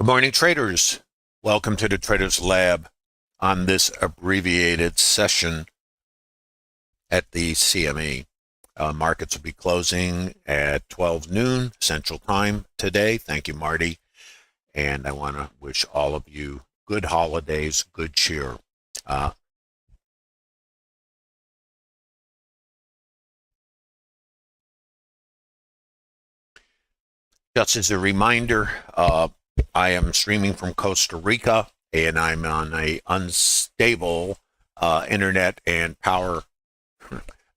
Good morning, traders. Welcome to the Traders Lab on this abbreviated session at the CME. Markets will be closing at 12 noon Central Time today. Thank you, Marty. And I want to wish all of you good holidays, good cheer. Just as a reminder, I am streaming from Costa Rica, and I'm on a unstable internet and power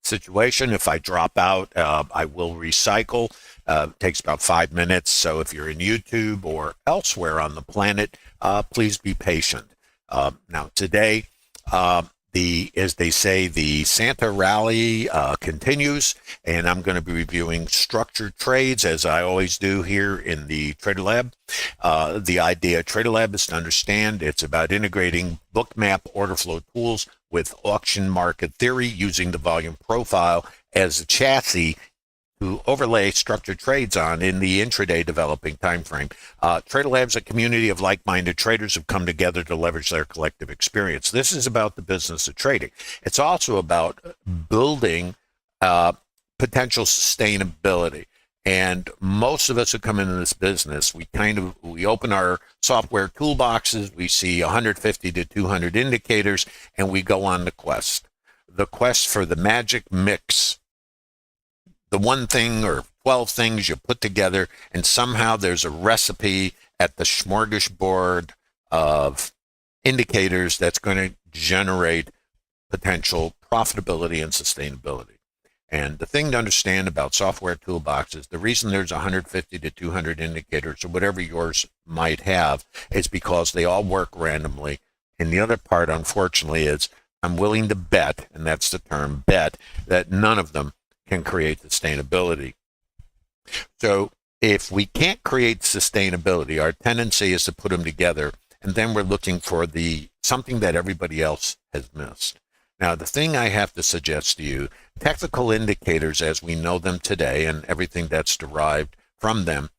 situation. If I drop out, I will recycle. It takes about 5 minutes, so if you're in YouTube or elsewhere on the planet, please be patient. Now, today, as they say, the Santa rally continues, and I'm going to be reviewing structured trades as I always do here in the TraderLab. The idea of TraderLab is to understand it's about integrating Bookmap order flow tools with auction market theory using the volume profile as a chassis to overlay structured trades on in the intraday developing time frame. TraderLab is a community of like-minded traders who've come together to leverage their collective experience. This is about the business of trading. It's also about building potential sustainability. And most of us who come into this business, we open our software toolboxes, we see 150 to 200 indicators, and we go on the quest for the magic mix. The one thing or 12 things you put together, and somehow there's a recipe at the smorgasbord of indicators that's going to generate potential profitability and sustainability. And the thing to understand about software toolboxes, the reason there's 150 to 200 indicators or whatever yours might have is because they all work randomly. And the other part, unfortunately, is I'm willing to bet, and that's the term, bet, that none of them can create sustainability. So if we can't create sustainability, our tendency is to put them together, and then we're looking for something that everybody else has missed. Now, the thing I have to suggest to you, technical indicators as we know them today and everything that's derived from them,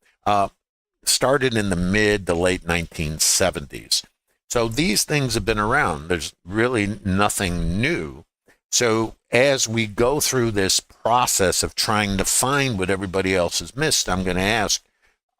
started in the mid to late 1970s. So these things have been around. There's really nothing new. So as we go through this process of trying to find what everybody else has missed, I'm going to ask,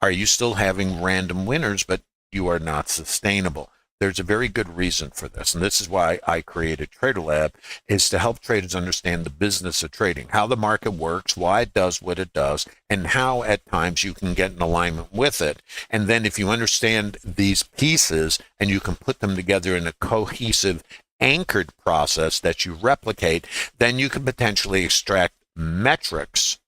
are you still having random winners, but you are not sustainable? There's a very good reason for this, and this is why I created TraderLab, is to help traders understand the business of trading, how the market works, why it does what it does, and how at times you can get in alignment with it. And then if you understand these pieces and you can put them together in a cohesive, anchored process that you replicate, then you can potentially extract metrics.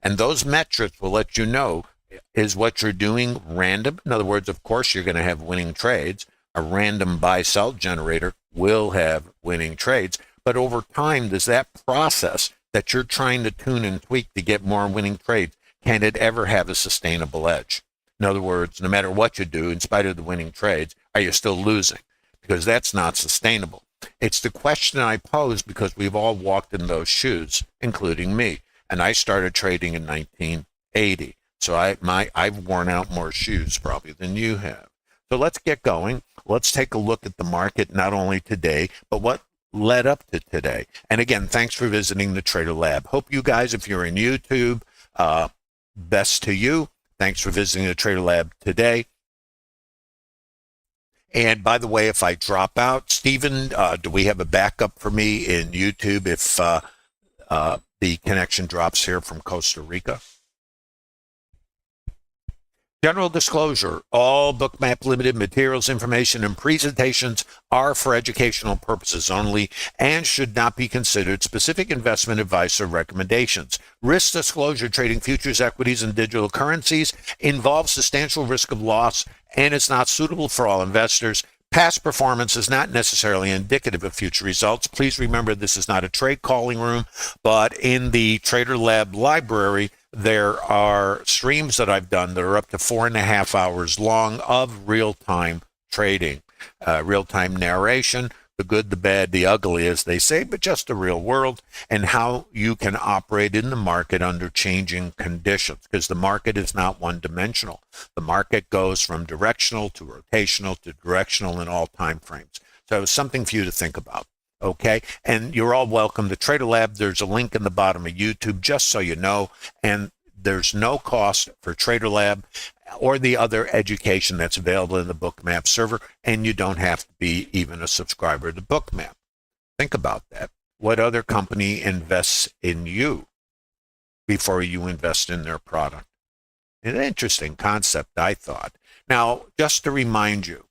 And those metrics will let you know, is what you're doing random? In other words, of course, you're going to have winning trades. A random buy-sell generator will have winning trades. But over time, does that process that you're trying to tune and tweak to get more winning trades, can it ever have a sustainable edge? In other words, no matter what you do, in spite of the winning trades, are you still losing? Because that's not sustainable. It's the question I pose because we've all walked in those shoes, including me. And I started trading in 1980. So I've worn out more shoes probably than you have. So let's get going. Let's take a look at the market, not only today, but what led up to today. And again, thanks for visiting the TraderLab. Hope you guys, if you're in YouTube, best to you. Thanks for visiting the TraderLab today. And by the way, if I drop out, Stephen, do we have a backup for me in YouTube if the connection drops here from Costa Rica? General disclosure, all Bookmap Ltd. Materials, information, and presentations are for educational purposes only and should not be considered specific investment advice or recommendations. Risk disclosure trading futures, equities, and digital currencies involves substantial risk of loss and is not suitable for all investors. Past performance is not necessarily indicative of future results. Please remember this is not a trade calling room, but in the TraderLab library, there are streams that I've done that are up to 4.5 hours long of real-time trading, real-time narration. the good, the bad, the ugly, as they say, but just the real world, and how you can operate in the market under changing conditions, because the market is not one-dimensional. The market goes from directional to rotational to directional in all time frames. So it's something for you to think about. Okay, and you're all welcome to TraderLab. There's a link in the bottom of YouTube, just so you know, and there's no cost for TraderLab or the other education that's available in the Bookmap server, and you don't have to be even a subscriber to Bookmap. Think about that. What other company invests in you before you invest in their product? An interesting concept, I thought. Now, just to remind you,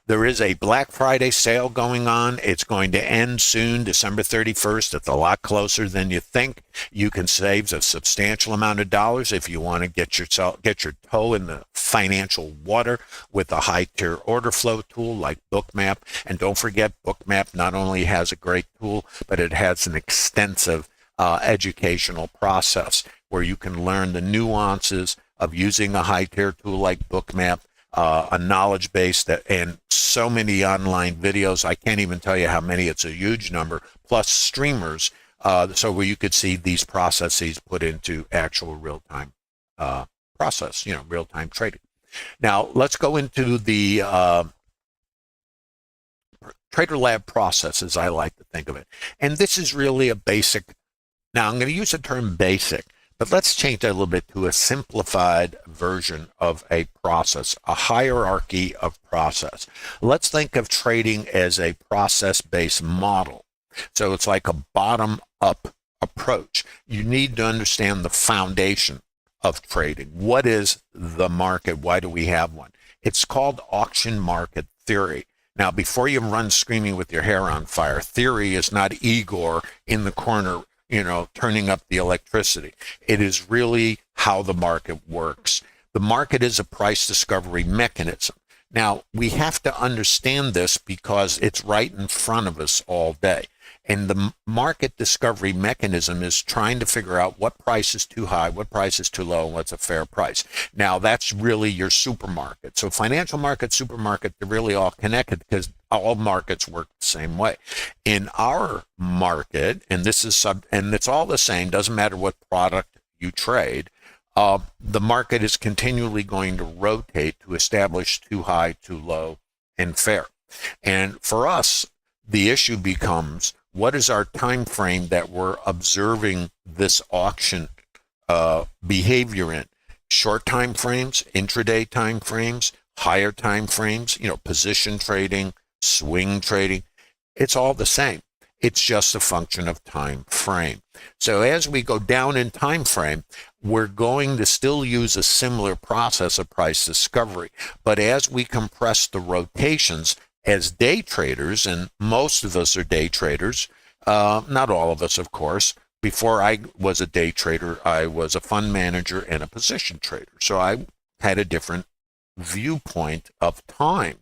there is a Black Friday sale going on. It's going to end soon, December 31st. It's a lot closer than you think. You can save a substantial amount of dollars if you want to get your toe in the financial water with a high-tier order flow tool like Bookmap. And don't forget, Bookmap not only has a great tool, but it has an extensive educational process where you can learn the nuances of using a high-tier tool like Bookmap. A knowledge base and so many online videos. I can't even tell you how many. It's a huge number, plus streamers, so where you could see these processes put into actual real-time process, real-time trading. Now, let's go into the TraderLab process, as I like to think of it. And this is really a basic. Now, I'm going to use the term basic, but let's change that a little bit to a simplified version of a process, a hierarchy of process. Let's think of trading as a process-based model. So it's like a bottom-up approach. You need to understand the foundation of trading. What is the market? Why do we have one? It's called auction market theory. Now, before you run screaming with your hair on fire, theory is not Igor in the corner turning up the electricity. It is really how the market works. The market is a price discovery mechanism. Now, we have to understand this because it's right in front of us all day. And the market discovery mechanism is trying to figure out what price is too high, what price is too low, and what's a fair price. Now, that's really your supermarket. So financial market, supermarket, they're really all connected because all markets work the same way. In our market, and this is and it's all the same, doesn't matter what product you trade, the market is continually going to rotate to establish too high, too low, and fair. And for us, the issue becomes, what is our time frame that we're observing this auction behavior in? Short time frames, intraday time frames, higher time frames, position trading, swing trading. It's all the same. It's just a function of time frame. So as we go down in time frame, we're going to still use a similar process of price discovery. But as we compress the rotations, as day traders, and most of us are day traders, not all of us, of course. Before I was a day trader, I was a fund manager and a position trader. So I had a different viewpoint of time.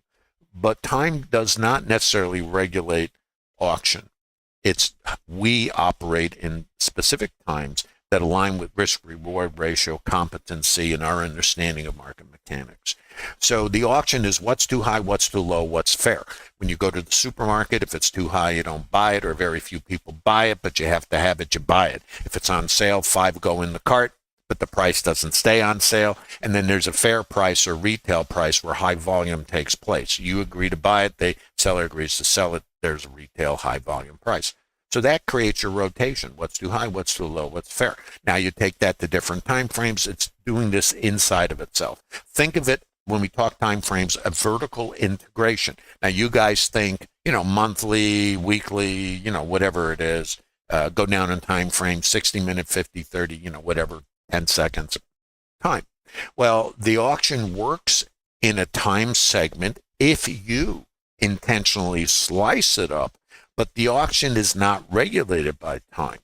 But time does not necessarily regulate auction. We operate in specific times that align with risk-reward ratio, competency, and our understanding of market mechanics. So the auction is what's too high, what's too low, what's fair. When you go to the supermarket, if it's too high, you don't buy it, or very few people buy it, but you have to have it, you buy it. If it's on sale, 5 go in the cart, but the price doesn't stay on sale. And then there's a fair price or retail price where high volume takes place. You agree to buy it, the seller agrees to sell it, there's a retail high volume price. So that creates your rotation. What's too high, what's too low, what's fair. Now you take that to different time frames. It's doing this inside of itself. Think of it, when we talk time frames, a vertical integration. Now you guys think, monthly, weekly, whatever it is, go down in time frame, 60 minute, 50, 30, whatever, 10 seconds time. Well, the auction works in a time segment if you intentionally slice it up. But the auction is not regulated by time.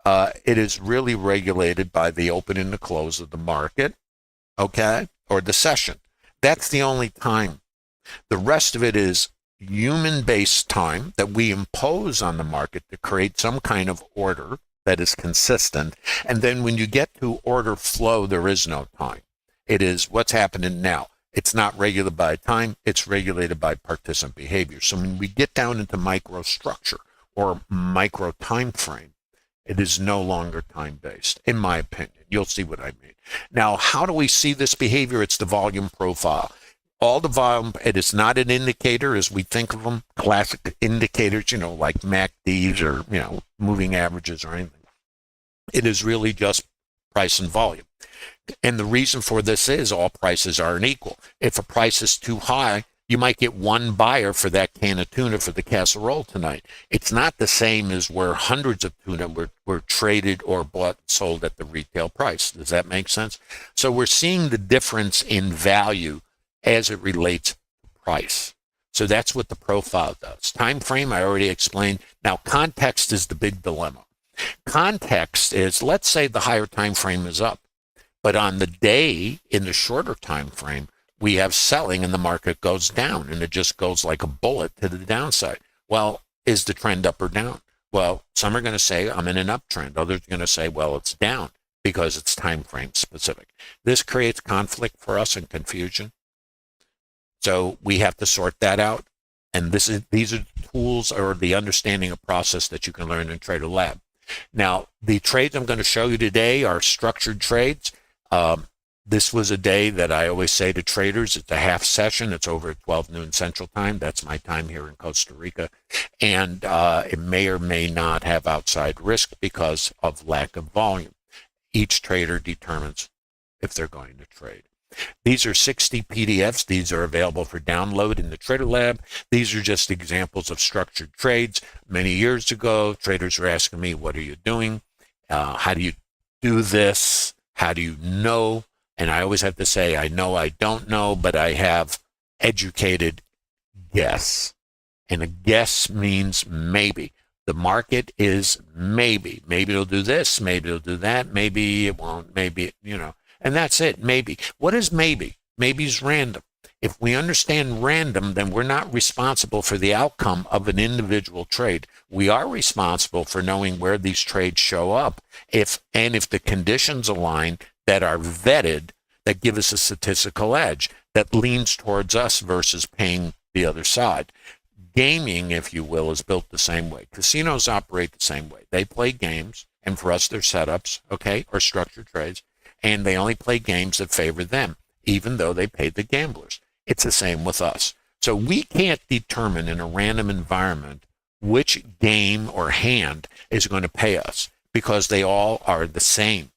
It is really regulated by the open and the close of the market, okay, or the session. That's the only time. The rest of it is human-based time that we impose on the market to create some kind of order that is consistent. And then when you get to order flow, there is no time. It is what's happening now. It's not regulated by time, it's regulated by participant behavior. So when we get down into microstructure or micro time frame, it is no longer time-based, in my opinion. You'll see what I mean. Now, how do we see this behavior? It's the volume profile. All the volume, it is not an indicator as we think of them, classic indicators, like MACDs or, moving averages or anything. It is really just price and volume. And the reason for this is all prices aren't equal. If a price is too high, you might get one buyer for that can of tuna for the casserole tonight. It's not the same as where hundreds of tuna were traded or bought and sold at the retail price. Does that make sense? So we're seeing the difference in value as it relates to price. So that's what the profile does. Time frame, I already explained. Now, context is the big dilemma. Context is, let's say the higher time frame is up, but on the day in the shorter time frame, we have selling and the market goes down, and it just goes like a bullet to the downside. Well, is the trend up or down? Well, some are going to say I'm in an uptrend. Others are going to say, well, it's down because it's time frame specific. This creates conflict for us and confusion. So we have to sort that out. And these are tools or the understanding of process that you can learn in TraderLab. Now, the trades I'm going to show you today are structured trades. This was a day that I always say to traders, it's a half session. It's over at 12 noon Central Time. That's my time here in Costa Rica. And it may or may not have outside risk because of lack of volume. Each trader determines if they're going to trade. These are 60 PDFs. These are available for download in the TraderLab. These are just examples of structured trades. Many years ago, traders were asking me, what are you doing? How do you do this? How do you know? And I always have to say, I know I don't know, but I have educated guess. And a guess means maybe. The market is maybe. Maybe it'll do this, maybe it'll do that, maybe it won't, maybe, and that's it, maybe. What is maybe? Maybe is random. If we understand random, then we're not responsible for the outcome of an individual trade. We are responsible for knowing where these trades show up, if the conditions align that are vetted, that give us a statistical edge, that leans towards us versus paying the other side. Gaming, if you will, is built the same way. Casinos operate the same way. They play games, and for us, they're setups, okay, or structured trades, and they only play games that favor them, even though they paid the gamblers. It's the same with us. So we can't determine in a random environment which game or hand is going to pay us because they all are the same.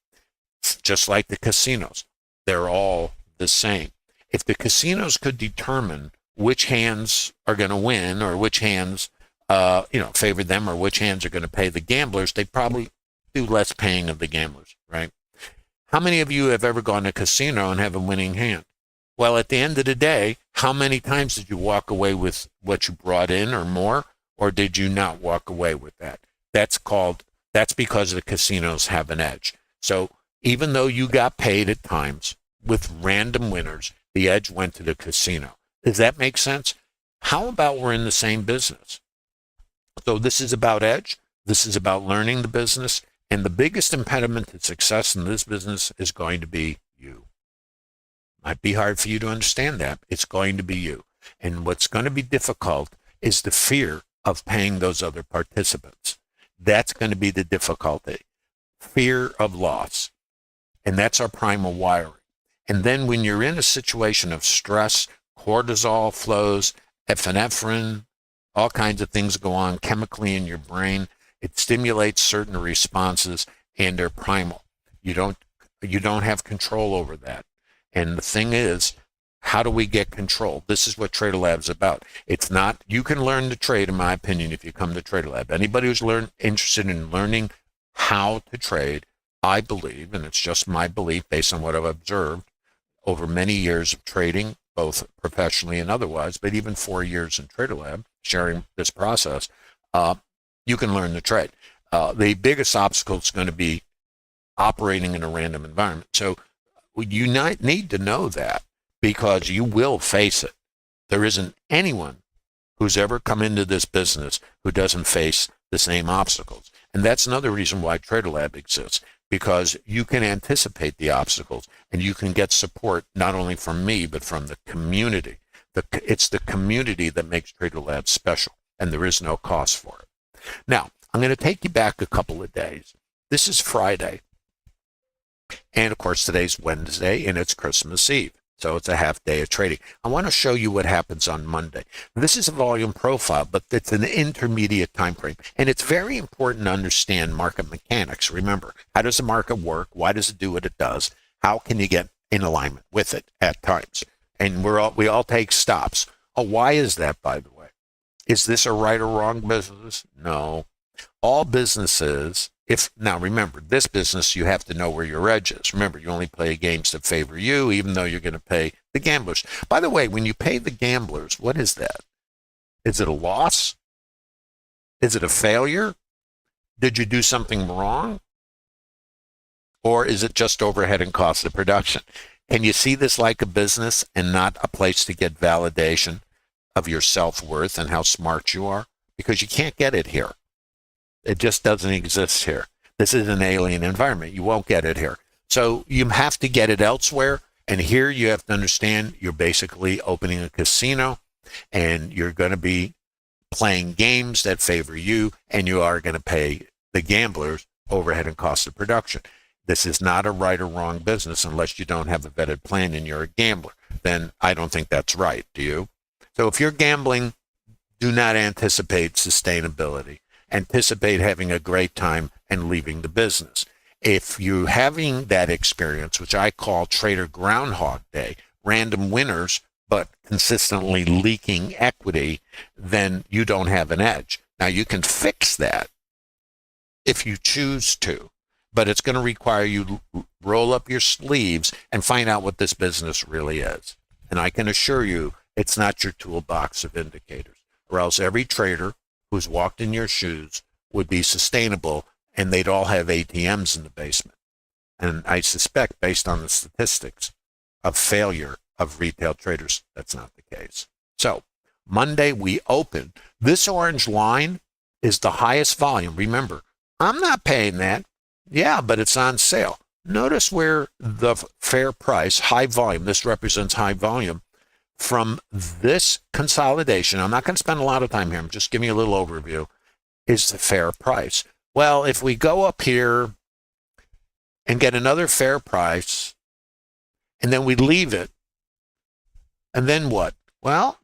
Just like the casinos, they're all the same. If the casinos could determine which hands are going to win or which hands favor them or which hands are going to pay the gamblers, they probably do less paying of the gamblers, right? How many of you have ever gone to a casino and have a winning hand? Well, at the end of the day, how many times did you walk away with what you brought in or more, or did you not walk away with that? That's because the casinos have an edge. So even though you got paid at times with random winners, the edge went to the casino. Does that make sense? How about we're in the same business? So this is about edge. This is about learning the business. And the biggest impediment to success in this business is going to be you. Might be hard for you to understand that. It's going to be you. And what's going to be difficult is the fear of paying those other participants. That's going to be the difficulty. Fear of loss. And that's our primal wiring. And then when you're in a situation of stress, cortisol flows, epinephrine, all kinds of things go on chemically in your brain. It stimulates certain responses, and they're primal. You don't have control over that. And the thing is, how do we get control? This is what TraderLab is about. It's not, you can learn to trade, in my opinion, if you come to TraderLab. Anybody who's interested in learning how to trade, I believe, and it's just my belief based on what I've observed over many years of trading, both professionally and otherwise, but even 4 years in TraderLab, sharing this process, you can learn to trade. The biggest obstacle is going to be operating in a random environment. So you need to know that because you will face it. There isn't anyone who's ever come into this business who doesn't face the same obstacles. And that's another reason why TraderLab exists, because you can anticipate the obstacles and you can get support not only from me, but from the community. It's the community that makes TraderLab special, and there is no cost for it. Now, I'm going to take you back a couple of days. This is Friday. And of course, today's Wednesday and it's Christmas Eve. So it's a half day of trading. I want to show you what happens on Monday. This is a volume profile, but it's an intermediate time frame. And it's very important to understand market mechanics. Remember, how does the market work? Why does it do what it does? How can you get in alignment with it at times? And we all take stops. Oh, why is that, by the way? Is this a right or wrong business? No. All businesses, now remember, this business, you have to know where your edge is. Remember, you only play games that favor you, even though you're going to pay the gamblers. By the way, when you pay the gamblers, what is that? Is it a loss? Is it a failure? Did you do something wrong? Or is it just overhead and cost of production? Can you see this like a business and not a place to get validation of your self-worth and how smart you are? Because you can't get it here. It just doesn't exist here. This is an alien environment. You won't get it here. So you have to get it elsewhere. And here you have to understand you're basically opening a casino and you're going to be playing games that favor you, and you are going to pay the gamblers overhead and cost of production. This is not a right or wrong business unless you don't have a vetted plan and you're a gambler. Then I don't think that's right, do you? So if you're gambling, do not anticipate sustainability. Anticipate having a great time and leaving the business. If you're having that experience, which I call Trader Groundhog Day, random winners, but consistently leaking equity, then you don't have an edge. Now, you can fix that if you choose to, but it's going to require you to roll up your sleeves and find out what this business really is. And I can assure you, it's not your toolbox of indicators, or else every trader who's walked in your shoes would be sustainable, and they'd all have ATMs in the basement. And I suspect, based on the statistics of failure of retail traders, that's not the case. So Monday we open. This orange line is the highest volume. Remember, I'm not paying that. Yeah, but it's on sale. Notice where the fair price, high volume, this represents high volume, from this consolidation, I'm not going to spend a lot of time here, I'm just giving you a little overview, is the fair price. Well, if we go up here and get another fair price, and then we leave it, and then what? Well,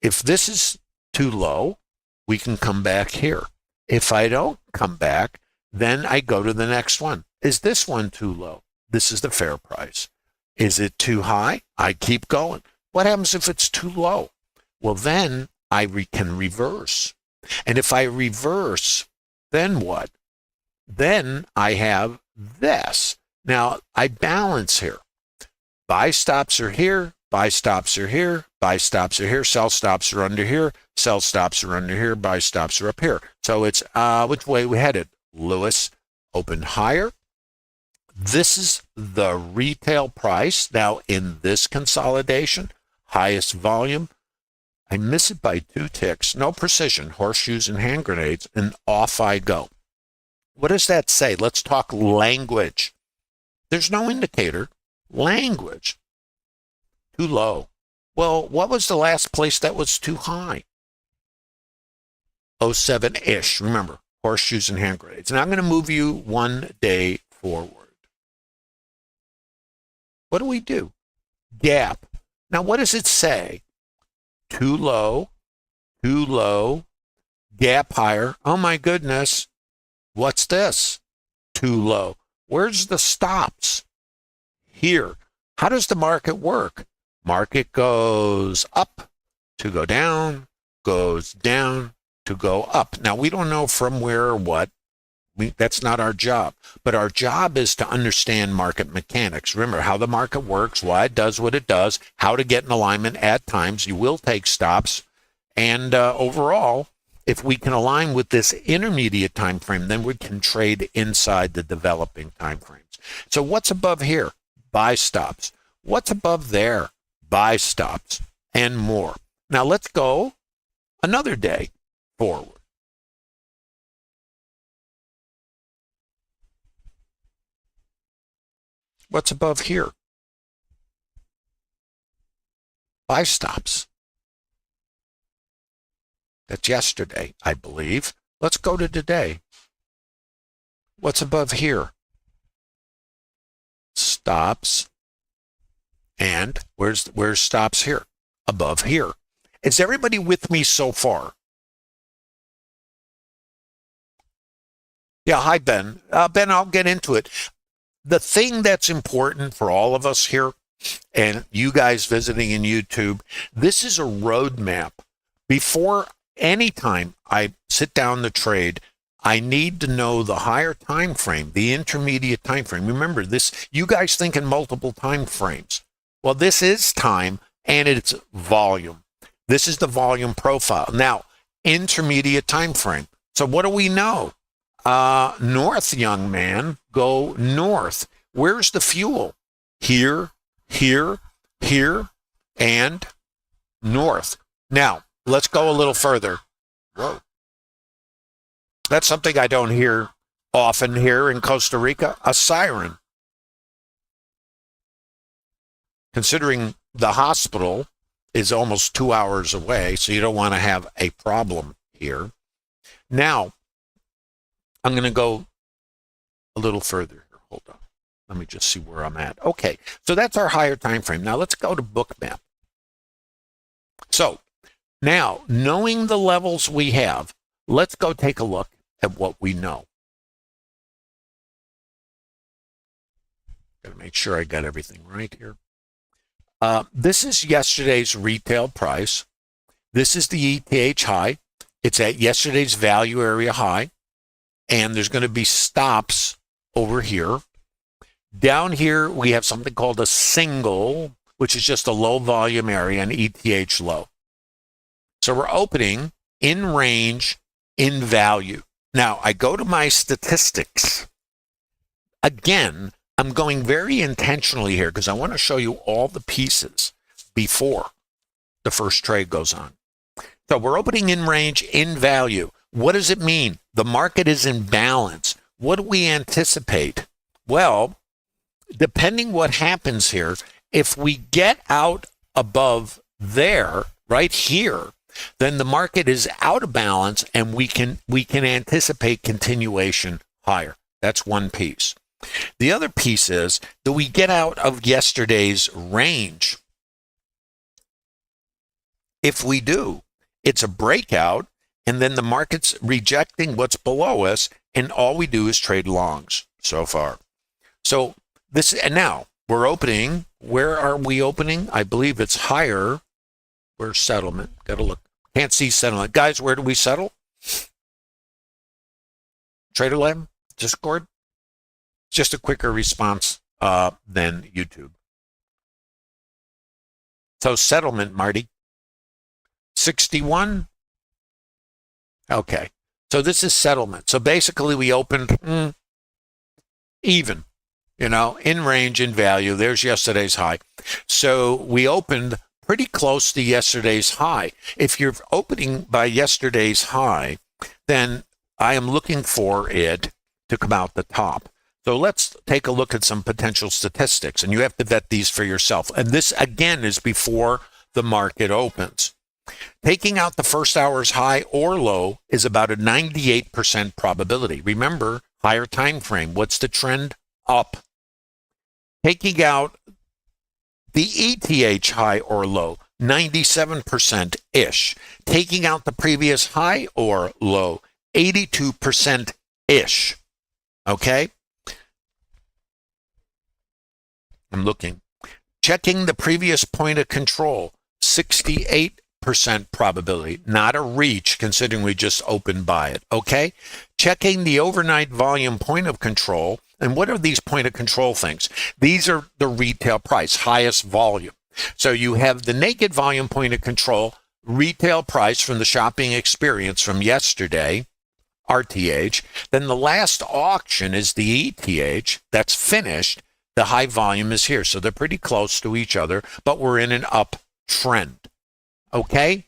if this is too low, we can come back here. If I don't come back, then I go to the next one. Is this one too low? This is the fair price. Is it too high? I keep going. What happens if it's too low? Well, then I can reverse. And if I reverse, then what? Then I have this. Now, I balance here. Buy stops are here, buy stops are here, buy stops are here, sell stops are under here, sell stops are under here, buy stops are up here. So it's which way we headed? Lewis opened higher. This is the retail price. Now, in this consolidation, highest volume, I miss it by 2 ticks, no precision, horseshoes and hand grenades, and off I go. What does that say? Let's talk language. There's no indicator. Language. Too low. Well, what was the last place that was too high? 07-ish. Remember, horseshoes and hand grenades. And I'm going to move you 1 day forward. What do we do? Gap. Now, what does it say? Too low, gap higher. Oh my goodness. What's this? Too low. Where's the stops? Here. How does the market work? Market goes up to go down, goes down to go up. Now, we don't know from where or what. That's not our job. But our job is to understand market mechanics. Remember how the market works, why it does what it does, how to get in alignment at times. You will take stops. And overall, if we can align with this intermediate time frame, then we can trade inside the developing time frames. So what's above here? Buy stops. What's above there? Buy stops and more. Now let's go another day forward. What's above here? 5 stops. That's yesterday, I believe. Let's go to today. What's above here? Stops. And where's stops here? Above here. Is everybody with me so far? Yeah, hi, Ben. Ben, I'll get into it. The thing that's important for all of us here, and you guys visiting in YouTube, this is a roadmap. Before any time I sit down to trade, I need to know the higher time frame, the intermediate time frame. Remember this, you guys think in multiple time frames. Well, this is time and it's volume. This is the volume profile. Now, intermediate time frame. So what do we know? North, young man, go north. Where's the fuel? Here, here, here, and north. Now, let's go a little further. Whoa. That's something I don't hear often here in Costa Rica, a siren. Considering the hospital is almost 2 hours away, so you don't want to have a problem here. Now, I'm going to go a little further here. Hold on. Let me just see where I'm at. Okay, so that's our higher time frame. Now let's go to Bookmap. So now, knowing the levels we have, let's go take a look at what we know. Got to make sure I got everything right here. This is yesterday's retail price. This is the ETH high. It's at yesterday's value area high. And there's going to be stops over here. Down here, we have something called a single, which is just a low volume area, an ETH low. So we're opening in range, in value. Now, I go to my statistics. Again, I'm going very intentionally here because I want to show you all the pieces before the first trade goes on. So we're opening in range, in value. What does it mean? The market is in balance. What do we anticipate? Well, depending what happens here, if we get out above there, right here, then the market is out of balance and we can anticipate continuation higher. That's one piece. The other piece is, do we get out of yesterday's range? If we do, it's a breakout, and then the market's rejecting what's below us, and all we do is trade longs so far. So this, and now we're opening. Where are we opening? I believe it's higher. Where's settlement? Got to look. Can't see settlement. Guys, where do we settle? TraderLab? Discord? Just a quicker response than YouTube. So settlement, Marty. 61. Okay. So this is settlement. So basically we opened even, in range, in value. There's yesterday's high. So we opened pretty close to yesterday's high. If you're opening by yesterday's high, then I am looking for it to come out the top. So let's take a look at some potential statistics, and you have to vet these for yourself. And this, again, is before the market opens. Taking out the first hour's high or low is about a 98% probability. Remember, higher time frame. What's the trend? Up. Taking out the ETH high or low, 97%-ish. Taking out the previous high or low, 82%-ish. Okay? I'm looking. Checking the previous point of control, 68% probability. Not a reach, considering we just opened by it. Okay? Checking the overnight volume point of control. And what are these point of control things? These are the retail price, highest volume. So you have the naked volume point of control, retail price from the shopping experience from yesterday, RTH. Then the last auction is the ETH. That's finished. The high volume is here. So they're pretty close to each other, but we're in an uptrend. Okay?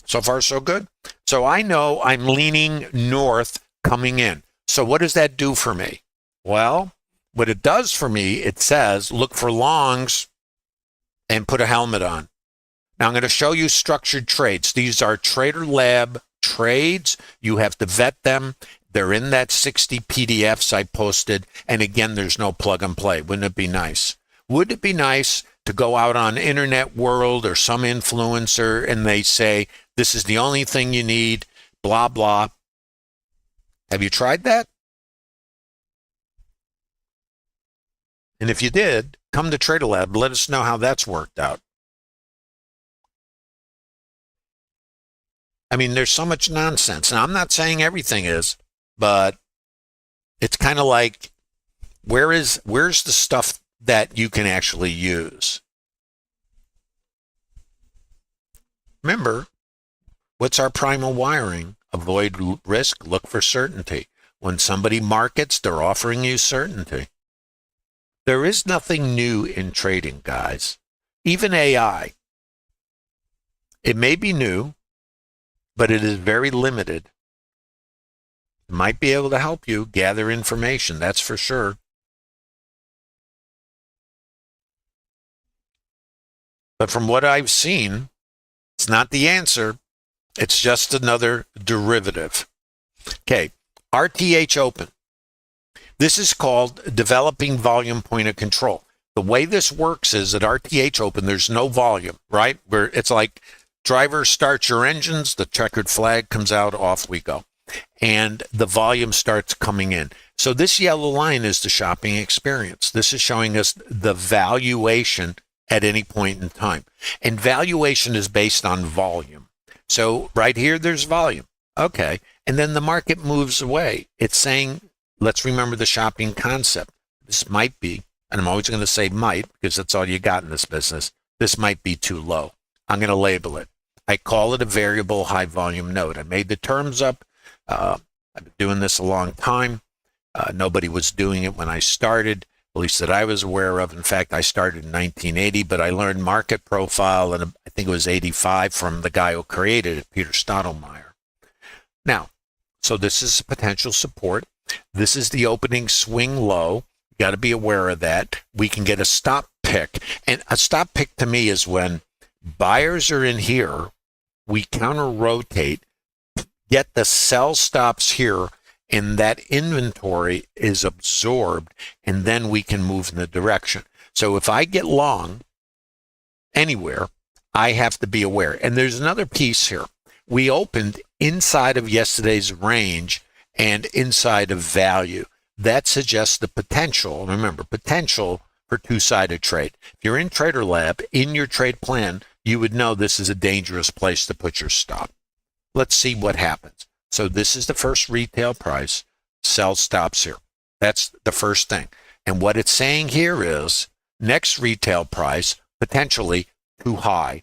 So far, so good. So I know I'm leaning north coming in. So what does that do for me? Well, what it does for me, it says, look for longs and put a helmet on. Now I'm going to show you structured trades. These are TraderLab trades. You have to vet them. They're in that 60 PDFs I posted. And again, there's no plug and play. Wouldn't it be nice? Wouldn't it be nice to go out on internet world or some influencer and they say, this is the only thing you need, blah, blah. Have you tried that? And if you did, come to TraderLab. Let us know how that's worked out. I mean, there's so much nonsense. Now, I'm not saying everything is, but it's kind of like, where's the stuff that you can actually use? Remember, what's our primal wiring? Avoid risk, look for certainty. When somebody markets, they're offering you certainty. There is nothing new in trading, guys. Even AI. It may be new, but it is very limited. It might be able to help you gather information, that's for sure. But from what I've seen, it's not the answer. It's just another derivative. Okay, RTH open. This is called developing volume point of control. The way this works is at RTH open, there's no volume, right? Where it's like, driver, start your engines, the checkered flag comes out, off we go. And the volume starts coming in. So this yellow line is the shopping experience. This is showing us the valuation at any point in time. And valuation is based on volume. So right here, there's volume. Okay. And then the market moves away. It's saying, let's remember the shopping concept. This might be, and I'm always going to say might because that's all you got in this business. This might be too low. I'm going to label it. I call it a variable high volume node. I made the terms up. I've been doing this a long time. Nobody was doing it when I started, at least that I was aware of. In fact, I started in 1980, but I learned market profile, and I think it was 85 from the guy who created it, Peter Stottlemyre. Now, so this is potential support. This is the opening swing low. You got to be aware of that. We can get a stop pick. And a stop pick to me is when buyers are in here, we counter rotate, get the sell stops here, and that inventory is absorbed, and then we can move in the direction. So if I get long anywhere, I have to be aware. And there's another piece here. We opened inside of yesterday's range and inside of value. That suggests the potential, remember, potential for two-sided trade. If you're in TraderLab, in your trade plan, you would know this is a dangerous place to put your stop. Let's see what happens. So this is the first retail price. Sell stops here. That's the first thing. And what it's saying here is next retail price, potentially too high.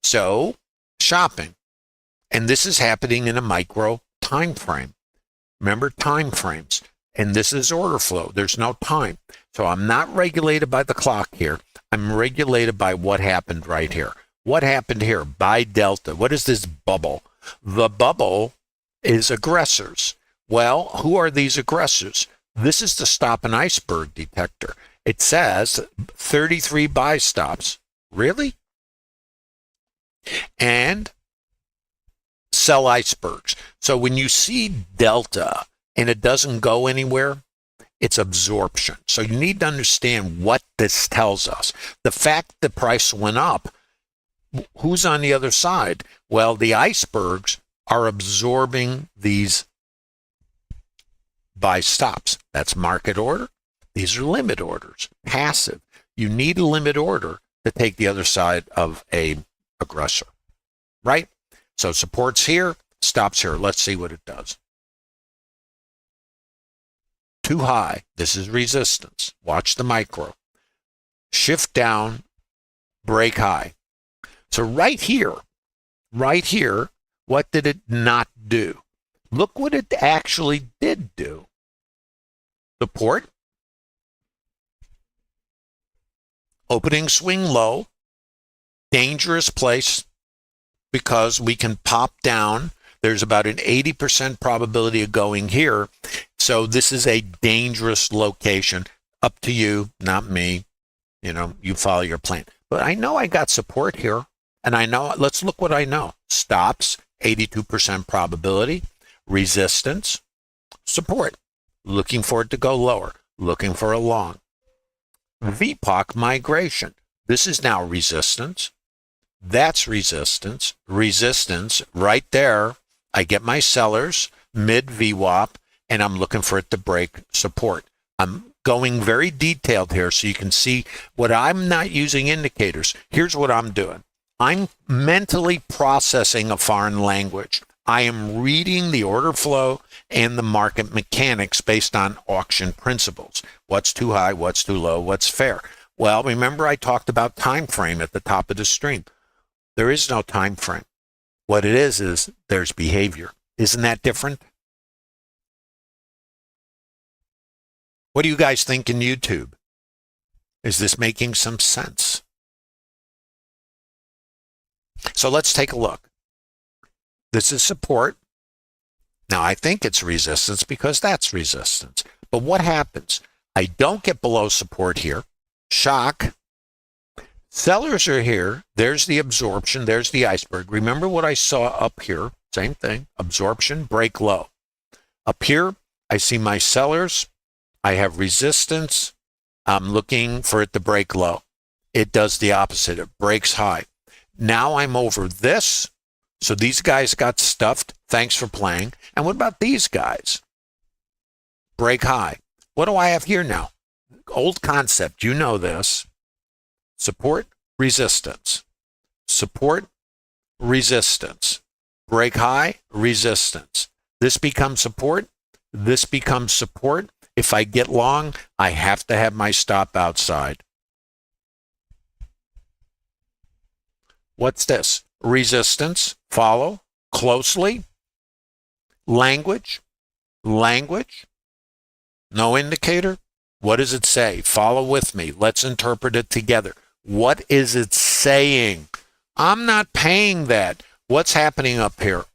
So shopping. And this is happening in a micro time frame. Remember time frames. And this is order flow. There's no time. So I'm not regulated by the clock here. I'm regulated by what happened right here. What happened here? Buy delta. What is this bubble? The bubble is aggressors. Well, who are these aggressors? This is the stop an iceberg detector. It says 33 buy stops. Really? And sell icebergs. So when you see delta and it doesn't go anywhere, it's absorption. So you need to understand what this tells us. The fact the price went up, who's on the other side? Well, the icebergs are absorbing these buy stops. That's market order. These are limit orders, passive. You need a limit order to take the other side of a aggressor, right? So supports here, stops here. Let's see what it does. Too high. This is resistance. Watch the micro. Shift down, break high. So right here, what did it not do? Look what it actually did do. Support. Opening swing low. Dangerous place because we can pop down. There's about an 80% probability of going here. So this is a dangerous location. Up to you, not me. You know, you follow your plan. But I know I got support here. And I know, let's look what I know. Stops, 82% probability. Resistance, support. Looking for it to go lower. Looking for a long. VPOC migration. This is now resistance. That's resistance. Resistance right there. I get my sellers, mid VWAP, and I'm looking for it to break support. I'm going very detailed here so you can see what I'm not using indicators. Here's what I'm doing. I'm mentally processing a foreign language. I am reading the order flow and the market mechanics based on auction principles. What's too high, what's too low, what's fair. Well, remember I talked about time frame at the top of the stream. There is no time frame. What it is there's behavior. Isn't that different? What do you guys think in YouTube? Is this making some sense? So let's take a look. This is support. Now I think it's resistance because that's resistance. But what happens? I don't get below support here. Shock. Sellers are here. There's the absorption. There's the iceberg. Remember what I saw up here? Same thing. Absorption, break low. Up here, I see my sellers. I have resistance. I'm looking for it to break low. It does the opposite. It breaks high. Now I'm over this. So these guys got stuffed. Thanks for playing. And what about these guys? Break high. What do I have here now? Old concept. You know this. Support, resistance. Support, resistance. Break high, resistance. This becomes support. This becomes support. If I get long, I have to have my stop outside. What's this? Resistance. Follow closely. Language. Language. No indicator. What does it say? Follow with me. Let's interpret it together. What is it saying? I'm not paying that. What's happening up here?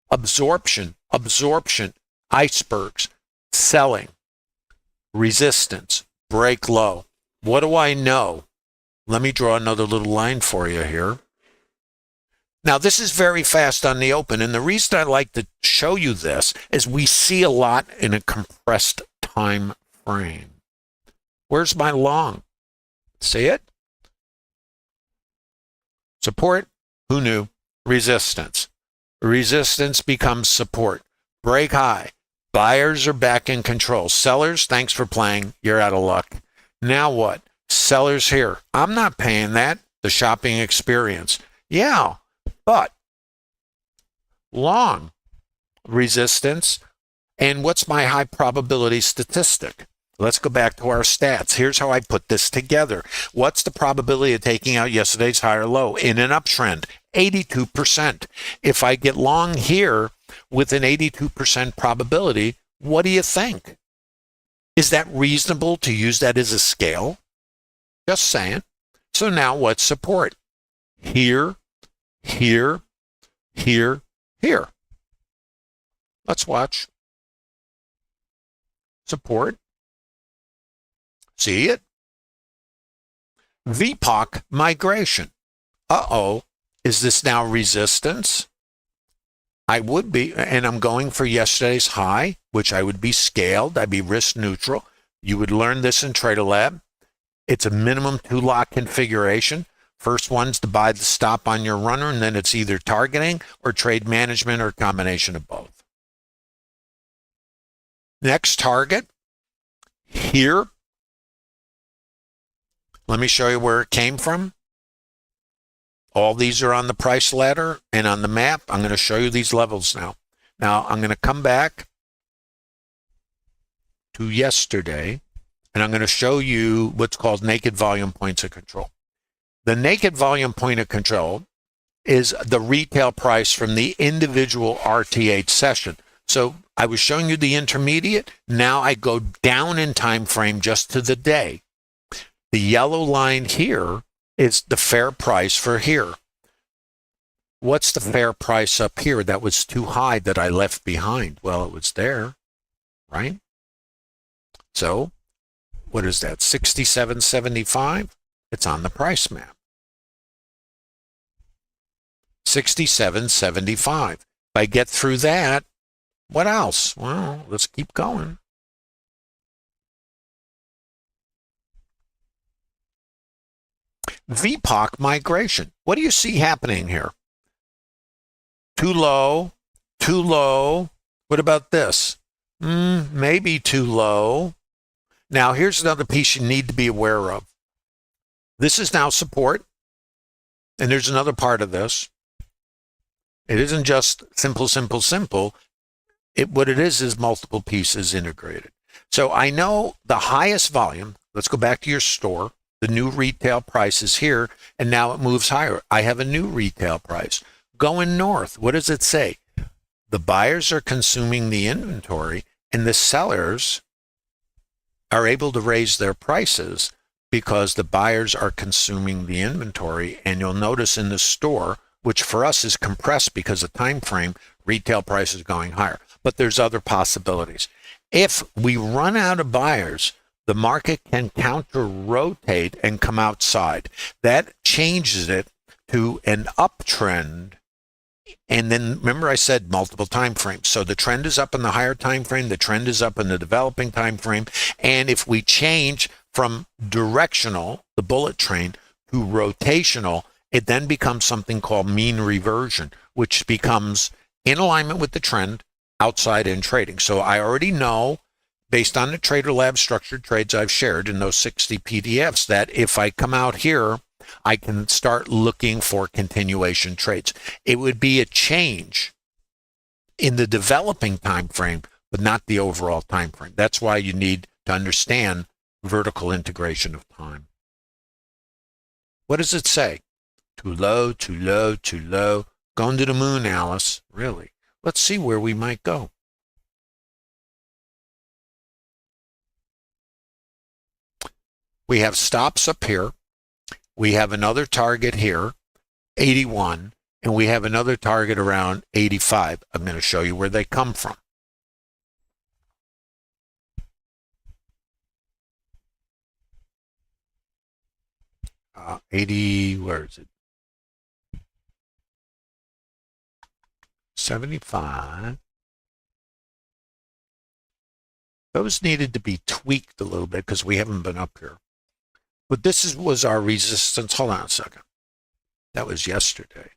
Absorption, absorption, icebergs, selling, resistance, break low. What do I know? Let me draw another little line for you here. Now, this is very fast on the open, and the reason I like to show you this is we see a lot in a compressed time frame. Where's my long? See it? Support, who knew? Resistance. Resistance becomes support. Break high. Buyers are back in control. Sellers, thanks for playing. You're out of luck. Now what? Sellers here. I'm not paying that. The shopping experience. Yeah, but long. Resistance. And what's my high probability statistic? Let's go back to our stats. Here's how I put this together. What's the probability of taking out yesterday's higher low in an uptrend? 82%. If I get long here with an 82% probability, what do you think? Is that reasonable to use that as a scale? Just saying. So now what's support? Here, here, here, here. Let's watch. Support. See it? VPOC migration. Uh-oh. Is this now resistance? I would be, and I'm going for yesterday's high, which I would be scaled. I'd be risk neutral. You would learn this in TraderLab. It's a minimum 2-lot configuration. First one's to buy the stop on your runner, and then it's either targeting or trade management or a combination of both. Next target, here. Let me show you where it came from. All these are on the price ladder and on the map. I'm going to show you these levels now. Now, I'm going to come back to yesterday, and I'm going to show you what's called naked volume points of control. The naked volume point of control is the retail price from the individual RTH session. So I was showing you the intermediate. Now I go down in time frame just to the day. The yellow line here is the fair price for here. What's the fair price up here that was too high that I left behind? Well, it was there, right? So what is that, 67.75? It's on the price map. 67.75. If I get through that, what else? Well, let's keep going. VPOC migration. What do you see happening here? Too low, too low. What about this? Maybe too low. Now, here's another piece you need to be aware of. This is now support, and there's another part of this. It isn't just simple, simple, simple. What it is multiple pieces integrated. So I know the highest volume, let's go back to your store, the new retail price is here, and now it moves higher. I have a new retail price. Going north, what does it say? The buyers are consuming the inventory, and the sellers are able to raise their prices because the buyers are consuming the inventory. And you'll notice in the store, which for us is compressed because of time frame, retail price is going higher. But there's other possibilities. If we run out of buyers, the market can counter rotate and come outside. That changes it to an uptrend. And then remember I said multiple time frames. So the trend is up in the higher time frame, the trend is up in the developing time frame. And if we change from directional, the bullet train, to rotational, it then becomes something called mean reversion, which becomes in alignment with the trend, outside in trading. So I already know, based on the TraderLab structured trades I've shared in those 60 PDFs, that if I come out here, I can start looking for continuation trades. It would be a change in the developing time frame, but not the overall time frame. That's why you need to understand vertical integration of time. What does it say? Too low, too low, too low. Going to the moon, Alice. Really? Let's see where we might go. We have stops up here. We have another target here, 81, and we have another target around 85. I'm going to show you where they come from. Uh, 80, where is it? 75. Those needed to be tweaked a little bit because we haven't been up here. But this was our resistance. Hold on a second. That was yesterday.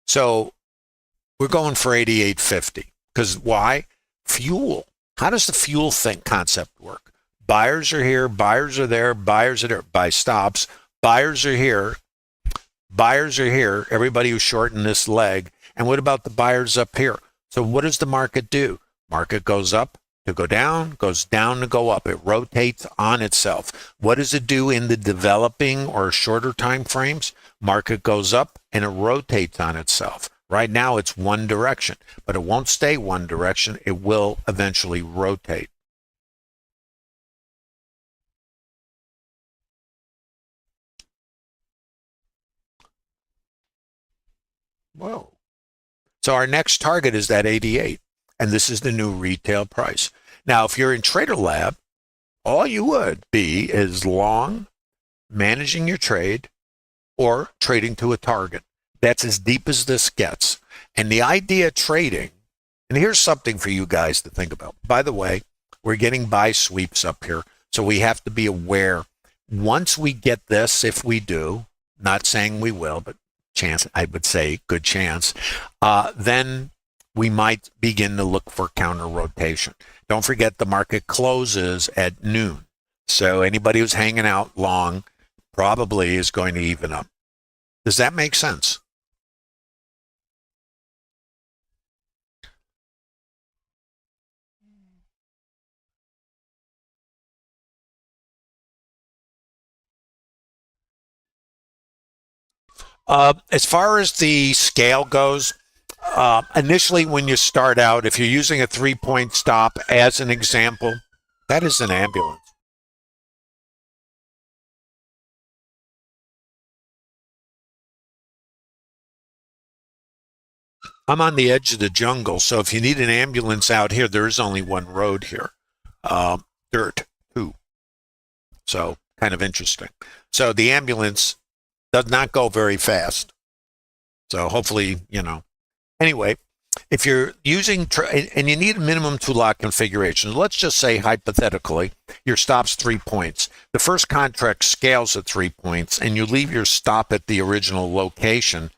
So we're going for 88.50. Because why? Fuel. How does the fuel concept work? Buyers are here, buyers are there, buyers are there. Buy stops. Buyers are here. Buyers are here. Everybody who's short in this leg. And what about the buyers up here? So what does the market do? Market goes up to go down, goes down to go up. It rotates on itself. What does it do in the developing or shorter time frames? Market goes up and it rotates on itself. Right now it's one direction, but it won't stay one direction. It will eventually rotate. Whoa. So our next target is that 88. And this is the new retail price. Now, if you're in TraderLab, all you would be is long, managing your trade, or trading to a target. That's as deep as this gets. And the idea of trading, and here's something for you guys to think about. By the way, we're getting buy sweeps up here, so we have to be aware. Once we get this, if we do, not saying we will, but chance, I would say good chance, then we might begin to look for counter rotation. Don't forget the market closes at noon. So anybody who's hanging out long probably is going to even up. Does that make sense? As far as the scale goes, initially when you start out, if you're using a 3-point stop as an example, that is an ambulance. I'm on the edge of the jungle, so if you need an ambulance out here, there is only one road here, dirt. So kind of interesting. So the ambulance does not go very fast. So hopefully, anyway, if you're using, and you need a minimum two lot configuration, let's just say hypothetically, your stop's 3 points. The first contract scales at 3 points, and you leave your stop at the original location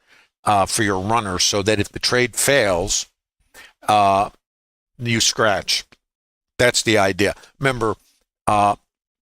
for your runner so that if the trade fails, you scratch. That's the idea. Remember,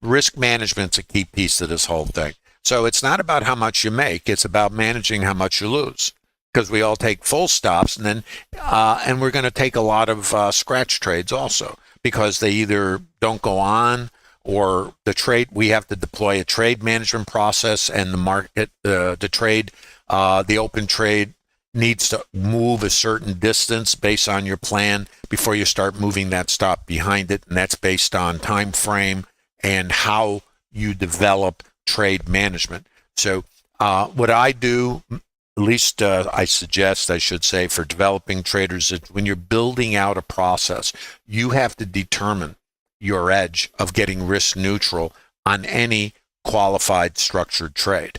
risk management's a key piece of this whole thing. So it's not about how much you make, it's about managing how much you lose. Because we all take full stops, and then and we're going to take a lot of scratch trades also, because they either don't go on, or the trade, we have to deploy a trade management process, and the market, the trade, the open trade needs to move a certain distance based on your plan before you start moving that stop behind it, and that's based on time frame and how you develop trade management. So what I do, at least I suggest, I should say, for developing traders, is when you're building out a process, you have to determine your edge of getting risk neutral on any qualified structured trade.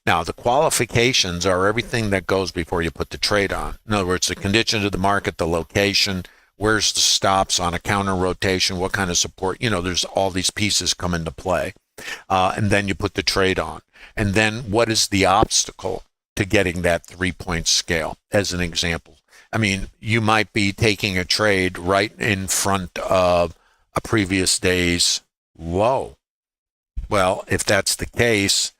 Now, the qualifications are everything that goes before you put the trade on. In other words, the conditions of the market, the location, where's the stops on a counter rotation, what kind of support, there's all these pieces come into play. And then you put the trade on. And then what is the obstacle to getting that 3 point scale, as an example? I mean, you might be taking a trade right in front of a previous day's low. Well, if that's the case,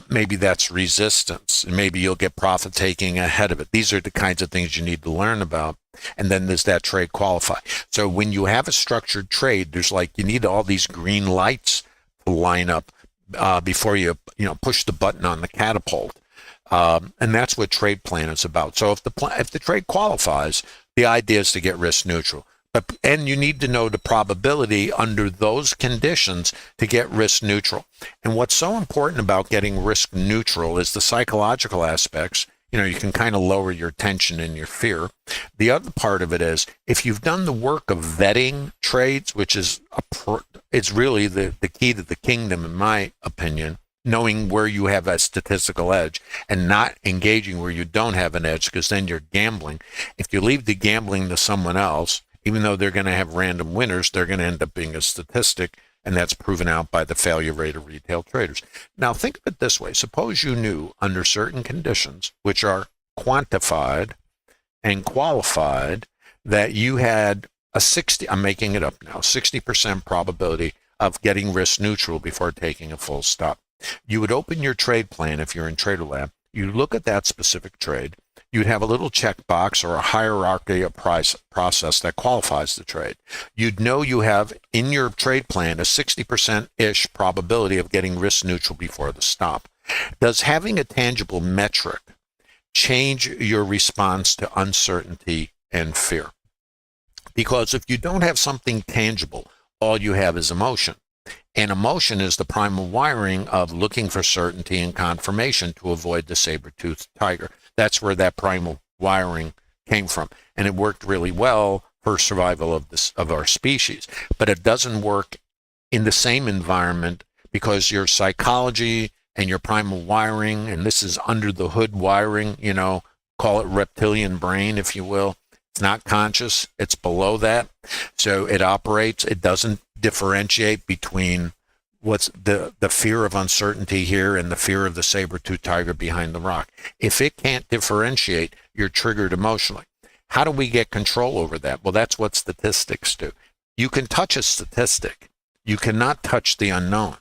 maybe that's resistance, and maybe you'll get profit taking ahead of it. These are the kinds of things you need to learn about. And then does that trade qualify? So when you have a structured trade, there's you need all these green lights to line up before you push the button on the catapult. And that's what trade plan is about. So if the trade qualifies, the idea is to get risk neutral. And you need to know the probability under those conditions to get risk neutral. And what's so important about getting risk neutral is the psychological aspects. You can kind of lower your tension and your fear. The other part of it is, if you've done the work of vetting trades, which is it's really the key to the kingdom, in my opinion, knowing where you have a statistical edge and not engaging where you don't have an edge, because then you're gambling. If you leave the gambling to someone else, even though they're going to have random winners, they're going to end up being a statistic, and that's proven out by the failure rate of retail traders. Now, think of it this way. Suppose you knew under certain conditions, which are quantified and qualified, that you had a 60% probability of getting risk neutral before taking a full stop. You would open your trade plan if you're in TraderLab. You look at that specific trade. You'd have a little checkbox or a hierarchy of process that qualifies the trade. You'd know you have in your trade plan a 60%-ish probability of getting risk neutral before the stop. Does having a tangible metric change your response to uncertainty and fear? Because if you don't have something tangible, all you have is emotion. And emotion is the primal wiring of looking for certainty and confirmation to avoid the saber-toothed tiger. That's where that primal wiring came from. And it worked really well for survival of our species. But it doesn't work in the same environment, because your psychology and your primal wiring, and this is under the hood wiring, call it reptilian brain, if you will. It's not conscious. It's below that. So it operates. It doesn't differentiate between what's the fear of uncertainty here and the fear of the saber-toothed tiger behind the rock. If it can't differentiate, you're triggered emotionally. How do we get control over that? Well, that's what statistics do. You can touch a statistic. You cannot touch the unknown,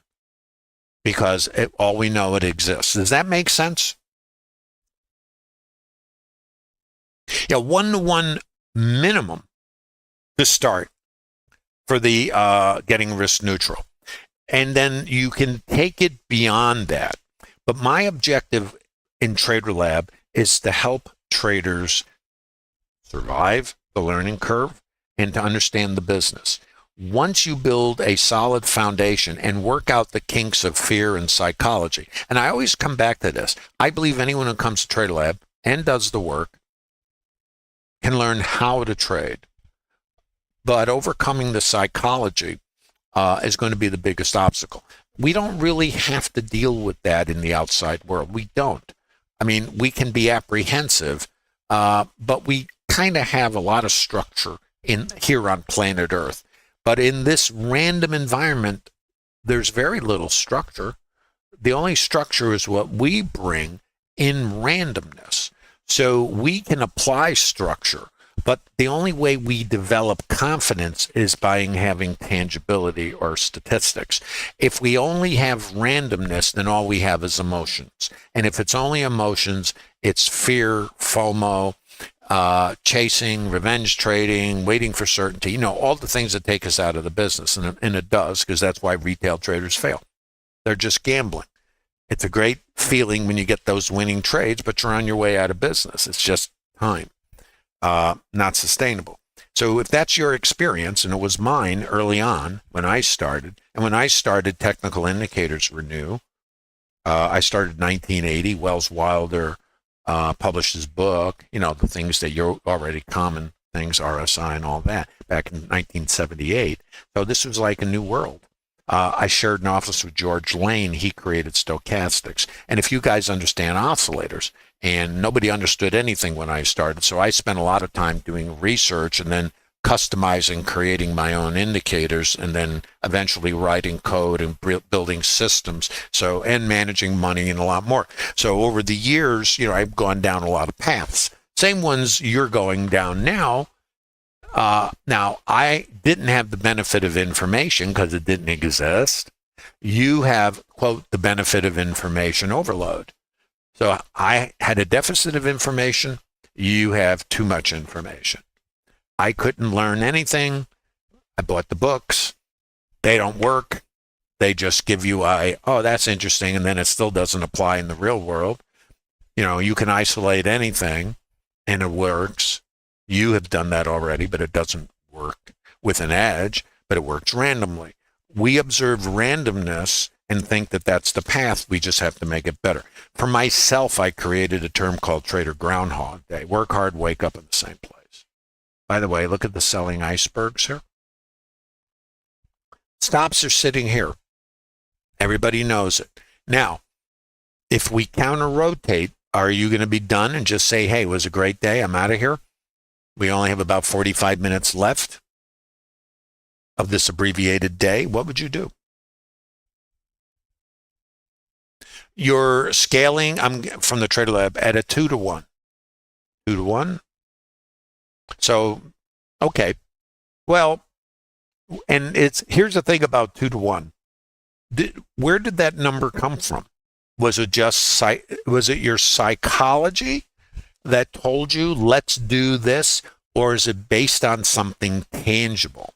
because all we know, it exists. Does that make sense? Yeah, 1-to-1 minimum to start for the getting risk neutral. And then you can take it beyond that. But my objective in TraderLab is to help traders survive the learning curve and to understand the business. Once you build a solid foundation and work out the kinks of fear and psychology, and I always come back to this, I believe anyone who comes to TraderLab and does the work can learn how to trade. But overcoming the psychology is going to be the biggest obstacle. we don't really have to deal with that in the outside world. We don't. I mean, we can be apprehensive, but we kind of have a lot of structure in here on planet Earth. But in this random environment, there's very little structure. The only structure is what we bring in randomness. So we can apply structure, but the only way we develop confidence is by having tangibility or statistics. If we only have randomness, then all we have is emotions. And if it's only emotions, it's fear, FOMO, chasing, revenge trading, waiting for certainty, all the things that take us out of the business. And it does, because that's why retail traders fail. They're just gambling. It's a great feeling when you get those winning trades, but you're on your way out of business. It's just time, not sustainable. So if that's your experience, and it was mine early on when I started, and when I started, technical indicators were new. I started in 1980. Wells Wilder published his book, the things that you're already common things, RSI and all that, back in 1978. So this was like a new world. I shared an office with George Lane. He created stochastics. And if you guys understand oscillators, and nobody understood anything when I started, so I spent a lot of time doing research and then customizing, creating my own indicators, and then eventually writing code and building systems, and managing money and a lot more. So over the years, I've gone down a lot of paths. Same ones you're going down now. Now, I didn't have the benefit of information because it didn't exist. You have, quote, the benefit of information overload. So I had a deficit of information. You have too much information. I couldn't learn anything. I bought the books. They don't work. They just give you oh, that's interesting, and then it still doesn't apply in the real world. You can isolate anything, and it works. You have done that already, but it doesn't work with an edge, but it works randomly. We observe randomness and think that that's the path. We just have to make it better. For myself, I created a term called Trader Groundhog Day. Work hard, wake up in the same place. By the way, look at the selling icebergs here. Stops are sitting here. Everybody knows it. Now, if we counter rotate, are you going to be done and just say, hey, it was a great day, I'm out of here? We only have about 45 minutes left of this abbreviated day. What would you do? You're scaling, I'm from the TraderLab, at a 2-to-1. 2-to-1. So, okay. Well, and here's the thing about 2-to-1. Where did that number come from? Was it your psychology that told you, let's do this? Or is it based on something tangible?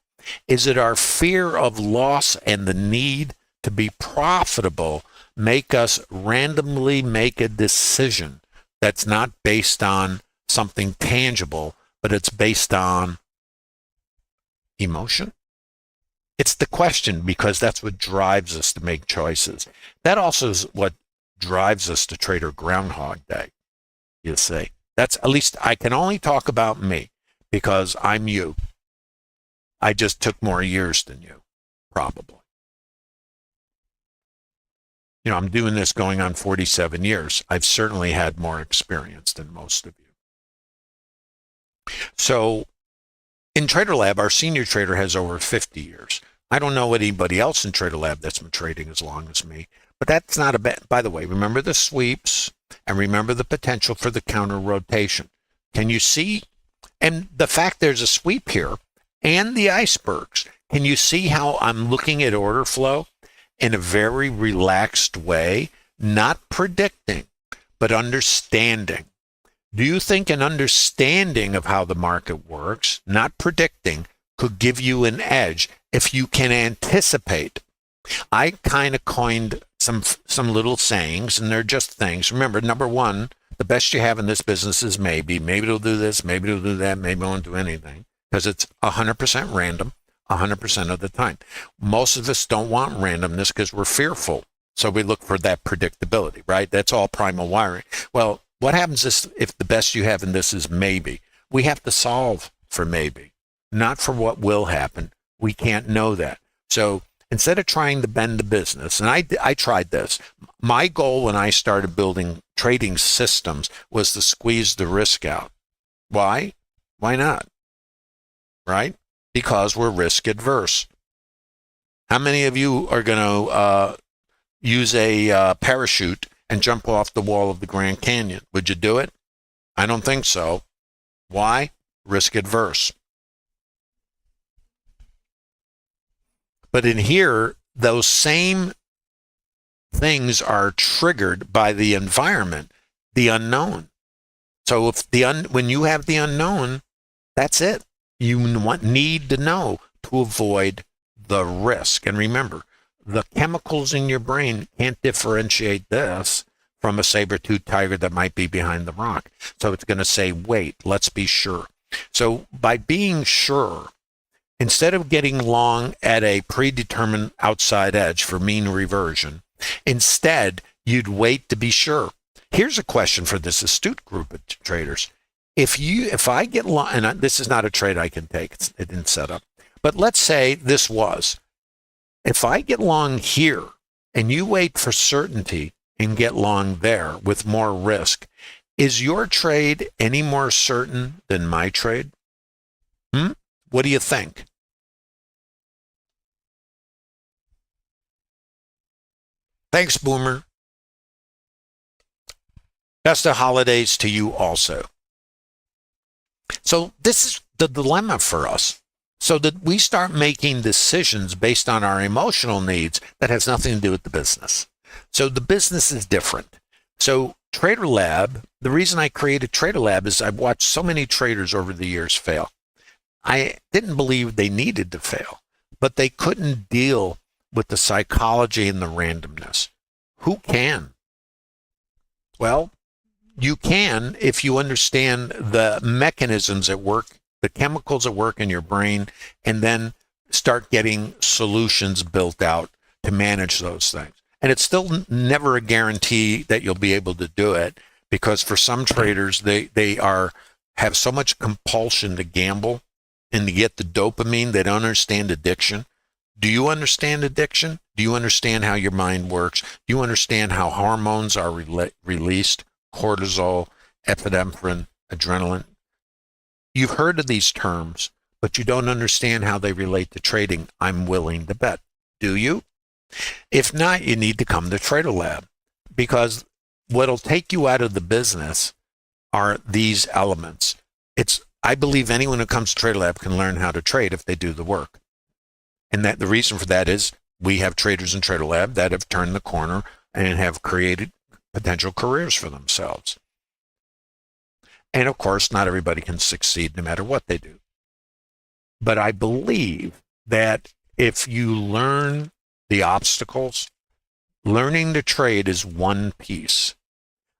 Is it our fear of loss and the need to be profitable make us randomly make a decision that's not based on something tangible, but it's based on emotion? It's the question, because that's what drives us to make choices. That also is what drives us to Trader Groundhog Day, you see. That's, at least I can only talk about me because I'm you. I just took more years than you, probably. I'm doing this going on 47 years. I've certainly had more experience than most of you. So in TraderLab, our senior trader has over 50 years. I don't know anybody else in TraderLab that's been trading as long as me, but that's not a bad. By the way, remember the sweeps and remember the potential for the counter rotation. Can you see? And the fact there's a sweep here and the icebergs. Can you see how I'm looking at order flow in a very relaxed way, not predicting, but understanding? Do you think an understanding of how the market works, not predicting, could give you an edge if you can anticipate? I kind of coined some little sayings, and they're just things. Remember, number one, the best you have in this business is maybe. Maybe it'll do this, maybe it'll do that, maybe it won't do anything, because it's 100% random 100% of the time. Most of us don't want randomness because we're fearful. So we look for that predictability, right? That's all primal wiring. Well, what happens if the best you have in this is maybe? We have to solve for maybe, not for what will happen. We can't know that. So Instead of trying to bend the business, and I tried this. My goal when I started building trading systems was to squeeze the risk out. Why? Why not? Right? Because we're risk adverse. How many of you are going to use a parachute and jump off the wall of the Grand Canyon? Would you do it? I don't think so. Why? Risk adverse. But in here, those same things are triggered by the environment, the unknown. So if when you have the unknown, that's it. You need to know to avoid the risk. And remember, the chemicals in your brain can't differentiate this from a saber-toothed tiger that might be behind the rock. So it's going to say, wait, let's be sure. So by being sure, instead of getting long at a predetermined outside edge for mean reversion, instead, you'd wait to be sure. Here's a question for this astute group of traders. If I get long, and this is not a trade I can take, it didn't set up, but let's say this was, if I get long here and you wait for certainty and get long there with more risk, is your trade any more certain than my trade? What do you think? Thanks, Boomer. Best of holidays to you also. So this is the dilemma for us. So that we start making decisions based on our emotional needs that has nothing to do with the business. So the business is different. So TraderLab, the reason I created TraderLab is I've watched so many traders over the years fail. I didn't believe they needed to fail, but they couldn't deal with the psychology and the randomness. Who can? Well, you can if you understand the mechanisms at work, the chemicals at work in your brain, and then start getting solutions built out to manage those things. And it's still never a guarantee that you'll be able to do it, because for some traders, they have so much compulsion to gamble and to get the dopamine, they don't understand addiction. Do you understand addiction? Do you understand how your mind works? Do you understand how hormones are released? Cortisol, epinephrine, adrenaline. You've heard of these terms, but you don't understand how they relate to trading. I'm willing to bet. Do you? If not, you need to come to TraderLab, because what'll take you out of the business are these elements. I believe anyone who comes to TraderLab can learn how to trade if they do the work. And that the reason for that is we have traders in TraderLab that have turned the corner and have created potential careers for themselves. And of course, not everybody can succeed no matter what they do. But I believe that if you learn the obstacles, learning to trade is one piece.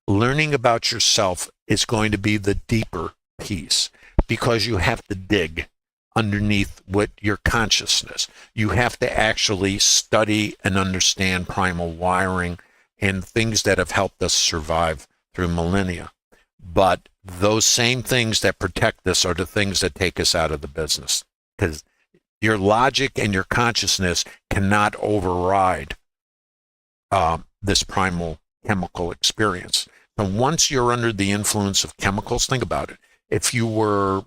Learning about yourself is going to be the deeper piece, because you have to dig underneath what your consciousness. You have to actually study and understand primal wiring and things that have helped us survive through millennia. But those same things that protect us are the things that take us out of the business, because your logic and your consciousness cannot override this primal chemical experience. So once you're under the influence of chemicals, think about it. If you were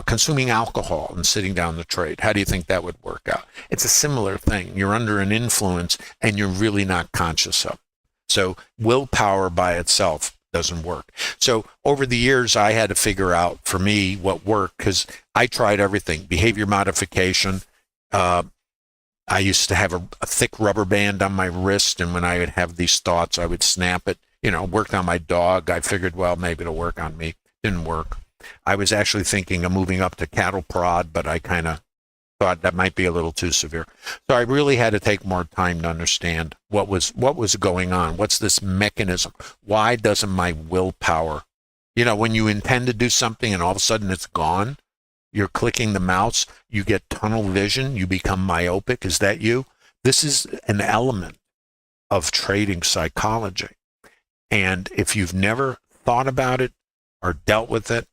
consuming alcohol and sitting down the trade, how do you think that would work out? It's a similar thing. You're under an influence and you're really not conscious of it. So willpower by itself doesn't work. So over the years, I had to figure out for me what worked, because I tried everything. Behavior modification. I used to have a thick rubber band on my wrist, and when I would have these thoughts, I would snap it. Worked on my dog. I figured, well, maybe it'll work on me. Didn't work. I was actually thinking of moving up to cattle prod, but I kind of thought that might be a little too severe. So I really had to take more time to understand what was going on. What's this mechanism? Why doesn't my willpower, when you intend to do something and all of a sudden it's gone, you're clicking the mouse, you get tunnel vision, you become myopic. Is that you? This is an element of trading psychology. And if you've never thought about it or dealt with it,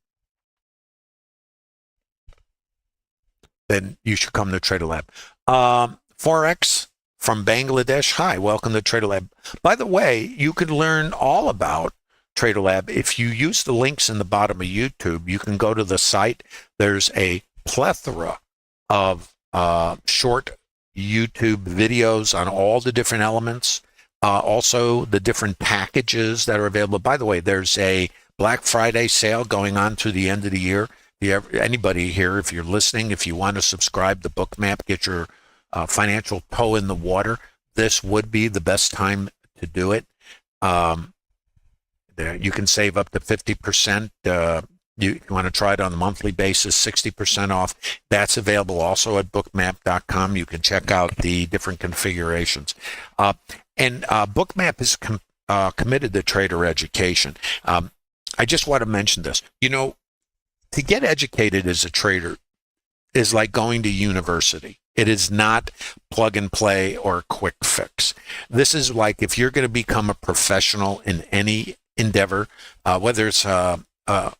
then you should come to TraderLab. Forex from Bangladesh. Hi, welcome to TraderLab. By the way, you could learn all about TraderLab if you use the links in the bottom of YouTube. You can go to the site. There's a plethora of short YouTube videos on all the different elements. Also, the different packages that are available. By the way, there's a Black Friday sale going on to the end of the year. Anybody here, if you're listening, if you want to subscribe to Bookmap, get your financial toe in the water, this would be the best time to do it. You can save up to 50%. You want to try it on a monthly basis, 60% off. That's available also at bookmap.com. You can check out the different configurations. And Bookmap is committed to trader education. I just want to mention this. You know, to get educated as a trader is like going to university. It is not plug and play or a quick fix. This is like if you're going to become a professional in any endeavor, whether it's on a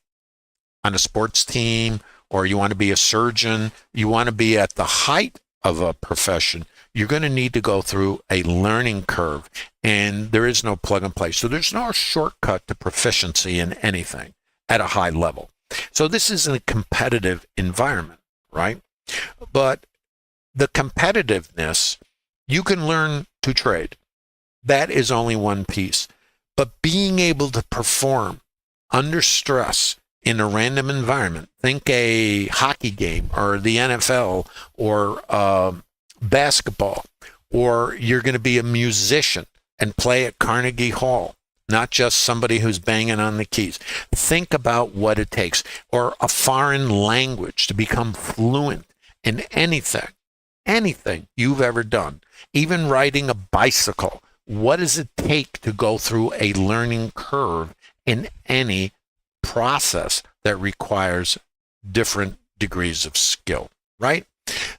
sports team or you want to be a surgeon, you want to be at the height of a profession, you're going to need to go through a learning curve, and there is no plug and play. So there's no shortcut to proficiency in anything at a high level. So this is a competitive environment, right? But the competitiveness, you can learn to trade. That is only one piece. But being able to perform under stress in a random environment, think a hockey game or the NFL or basketball, or you're going to be a musician and play at Carnegie Hall, not just somebody who's banging on the keys. Think about what it takes, or a foreign language to become fluent in anything you've ever done, even riding a bicycle. What does it take to go through a learning curve in any process that requires different degrees of skill, right?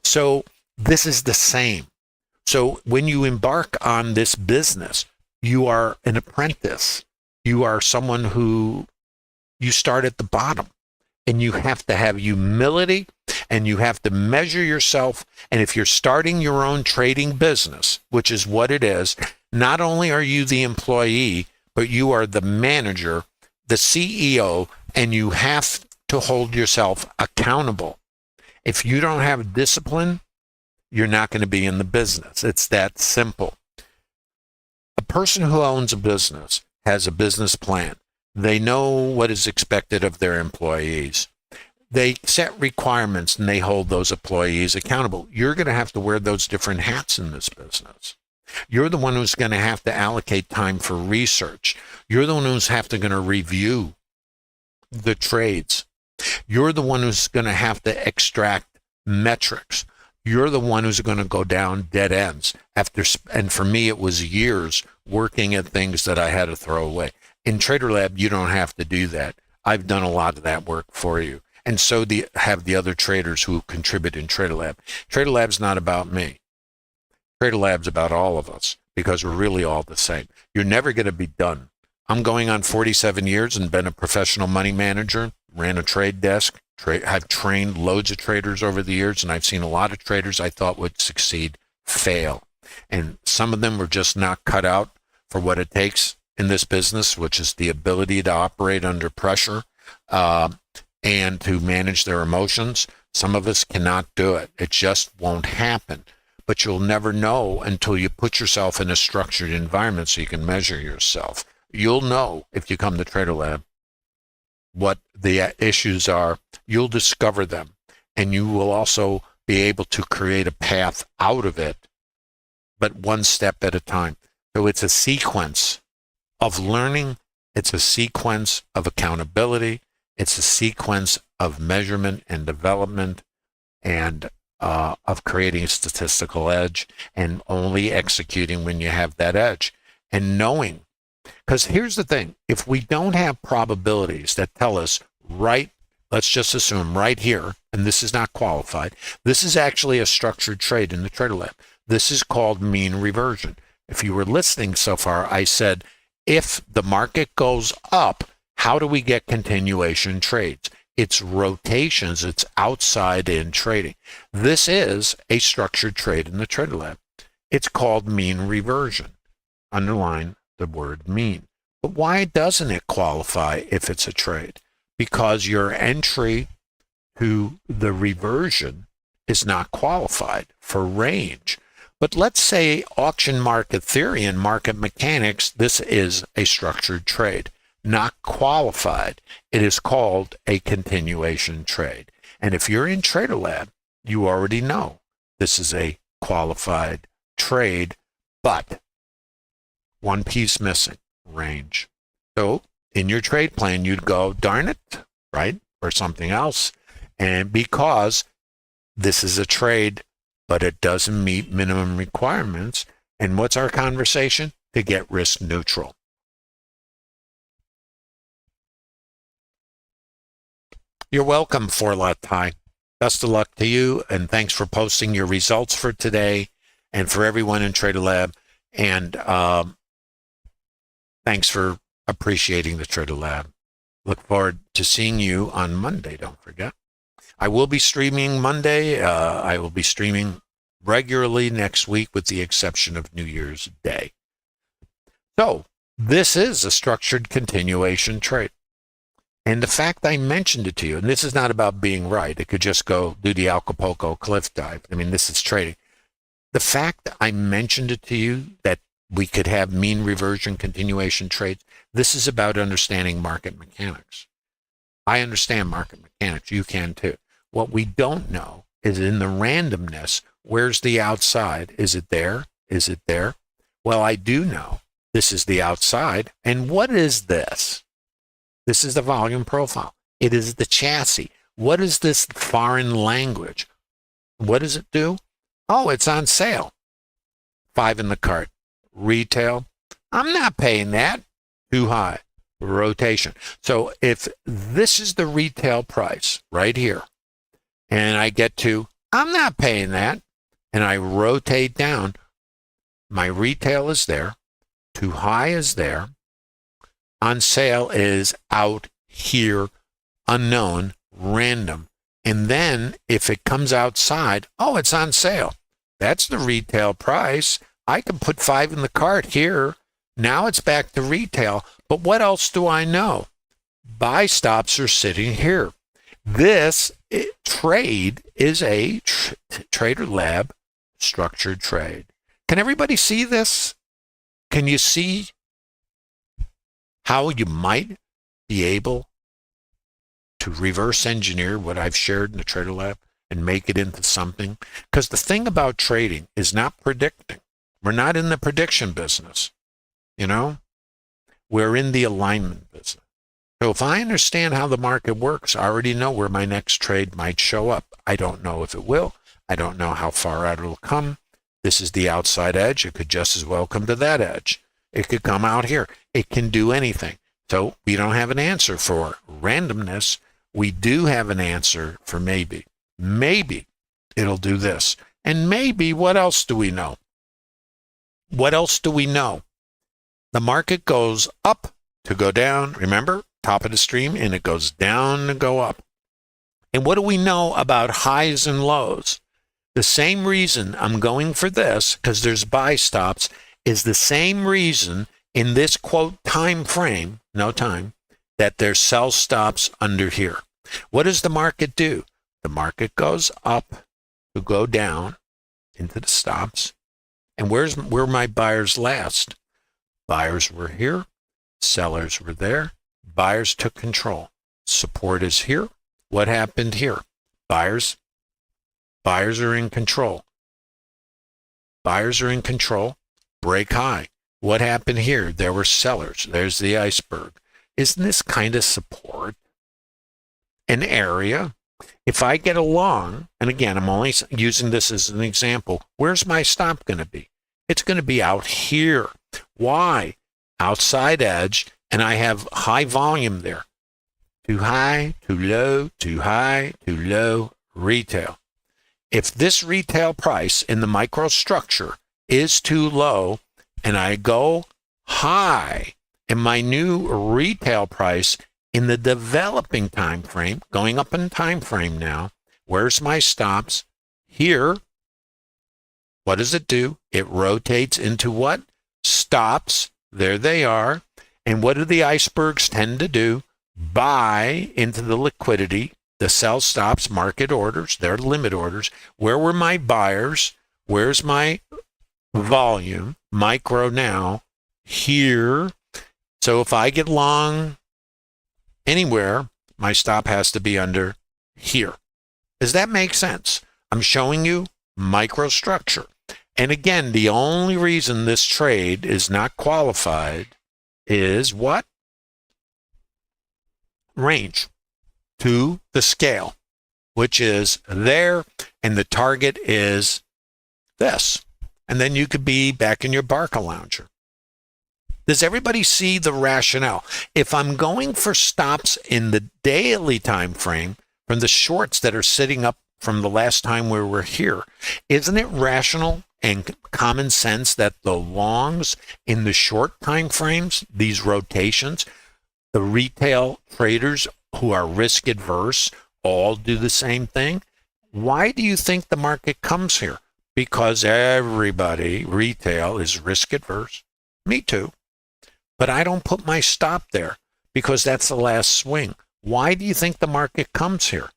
So this is the same. So when you embark on this business, you are an apprentice. You are someone who you start at the bottom, and you have to have humility, and you have to measure yourself. And if you're starting your own trading business, which is what it is, not only are you the employee, but you are the manager, the CEO, and you have to hold yourself accountable. If you don't have discipline, you're not going to be in the business. It's that simple. A person who owns a business has a business plan. They know what is expected of their employees. They set requirements and they hold those employees accountable. You're going to have to wear those different hats in this business. You're the one who's going to have to allocate time for research. You're the one who's going to review the trades. You're the one who's going to have to extract metrics. You're the one who's going to go down dead ends and for me, it was years working at things that I had to throw away. In TraderLab, you don't have to do that. I've done a lot of that work for you. And so have the other traders who contribute in TraderLab. TraderLab's not about me. TraderLab's about all of us because we're really all the same. You're never going to be done. I'm going on 47 years and been a professional money manager, ran a trade desk. I've trained loads of traders over the years, and I've seen a lot of traders I thought would succeed fail. And some of them were just not cut out for what it takes in this business, which is the ability to operate under pressure and to manage their emotions. Some of us cannot do it. It just won't happen. But you'll never know until you put yourself in a structured environment so you can measure yourself. You'll know if you come to TraderLab what the issues are. You'll discover them, and you will also be able to create a path out of it, but one step at a time. So it's a sequence of learning. It's a sequence of accountability. It's a sequence of measurement and development and of creating a statistical edge and only executing when you have that edge and knowing. Because here's the thing, if we don't have probabilities that tell us let's just assume right here, and this is not qualified, this is actually a structured trade in the TraderLab. This is called mean reversion. If you were listening so far, I said, if the market goes up, how do we get continuation trades? It's rotations. It's outside in trading. This is a structured trade in the TraderLab. It's called mean reversion. Underline the word mean. But why doesn't it qualify if it's a trade? Because your entry to the reversion is not qualified for range. But let's say auction market theory and market mechanics, this is a structured trade, not qualified. It is called a continuation trade. And if you're in TraderLab, you already know this is a qualified trade, but one piece missing, range. So in your trade plan, you'd go, darn it, right? Or something else. And because this is a trade, but it doesn't meet minimum requirements. And what's our conversation? To get risk neutral. You're welcome, 4-lot Ty. Best of luck to you, and thanks for posting your results for today and for everyone in TraderLab. And thanks for appreciating the TraderLab. Look forward to seeing you on Monday, don't forget. I will be streaming Monday. I will be streaming regularly next week with the exception of New Year's Day. So this is a structured continuation trade. And the fact I mentioned it to you, and this is not about being right. It could just go do the Acapulco cliff dive. I mean, this is trading. The fact that I mentioned it to you that we could have mean reversion continuation trades, this is about understanding market mechanics. I understand market mechanics. You can too. What we don't know is in the randomness, where's the outside? Is it there? Is it there? Well, I do know this is the outside. And what is this? This is the volume profile. It is the chassis. What is this foreign language? What does it do? Oh, it's on sale. 5 in the cart. Retail. I'm not paying that. Too high. Rotation. So if this is the retail price right here, and I get to, I'm not paying that, and I rotate down, my retail is there, too high is there, on sale is out here, unknown, random. And then if it comes outside, oh, it's on sale. That's the retail price. I can put 5 in the cart here. Now it's back to retail. But what else do I know? Buy stops are sitting here. This trade is a TraderLab structured trade. Can everybody see this? Can you see how you might be able to reverse engineer what I've shared in the TraderLab and make it into something? Because the thing about trading is not predicting. We're not in the prediction business. You know, we're in the alignment business. So if I understand how the market works, I already know where my next trade might show up. I don't know if it will. I don't know how far out it'll come. This is the outside edge. It could just as well come to that edge. It could come out here. It can do anything. So we don't have an answer for randomness. We do have an answer for maybe. Maybe it'll do this. And maybe, what else do we know? What else do we know? The market goes up to go down. Remember, top of the stream, and it goes down to go up. And what do we know about highs and lows? The same reason I'm going for this, because there's buy stops, is the same reason in this quote time frame, no time, that there's sell stops under here. What does the market do? The market goes up to go down into the stops. And where my buyers last? Buyers were here. Sellers were there. Buyers took control. Support is here. What happened here? Buyers are in control. Buyers are in control. Break high. What happened here? There were sellers. There's the iceberg. Isn't this kind of support an area? If I get along, and again, I'm only using this as an example, where's my stop going to be? It's going to be out here. Why? Outside edge, and I have high volume there. Too high, too low, too high, too low, retail. If this retail price in the microstructure is too low, and I go high, and my new retail price In the developing time frame, going up in time frame now, where's my stops? Here, what does it do? It rotates into what? Stops. There they are. And what do the icebergs tend to do? Buy into the liquidity, the sell stops, market orders, their limit orders. Where were my buyers? Where's my volume? Micro now. Here. So if I get long anywhere, my stop has to be under here. Does that make sense? I'm showing you microstructure. And again, the only reason this trade is not qualified is what? Range to the scale, which is there, and the target is this. And then you could be back in your Barca lounger. Does everybody see the rationale? If I'm going for stops in the daily time frame from the shorts that are sitting up from the last time we were here, isn't it rational and common sense that the longs in the short time frames, these rotations, the retail traders who are risk adverse all do the same thing? Why do you think the market comes here? Because everybody, retail, is risk adverse. Me too. But I don't put my stop there because that's the last swing. Why do you think the market comes here?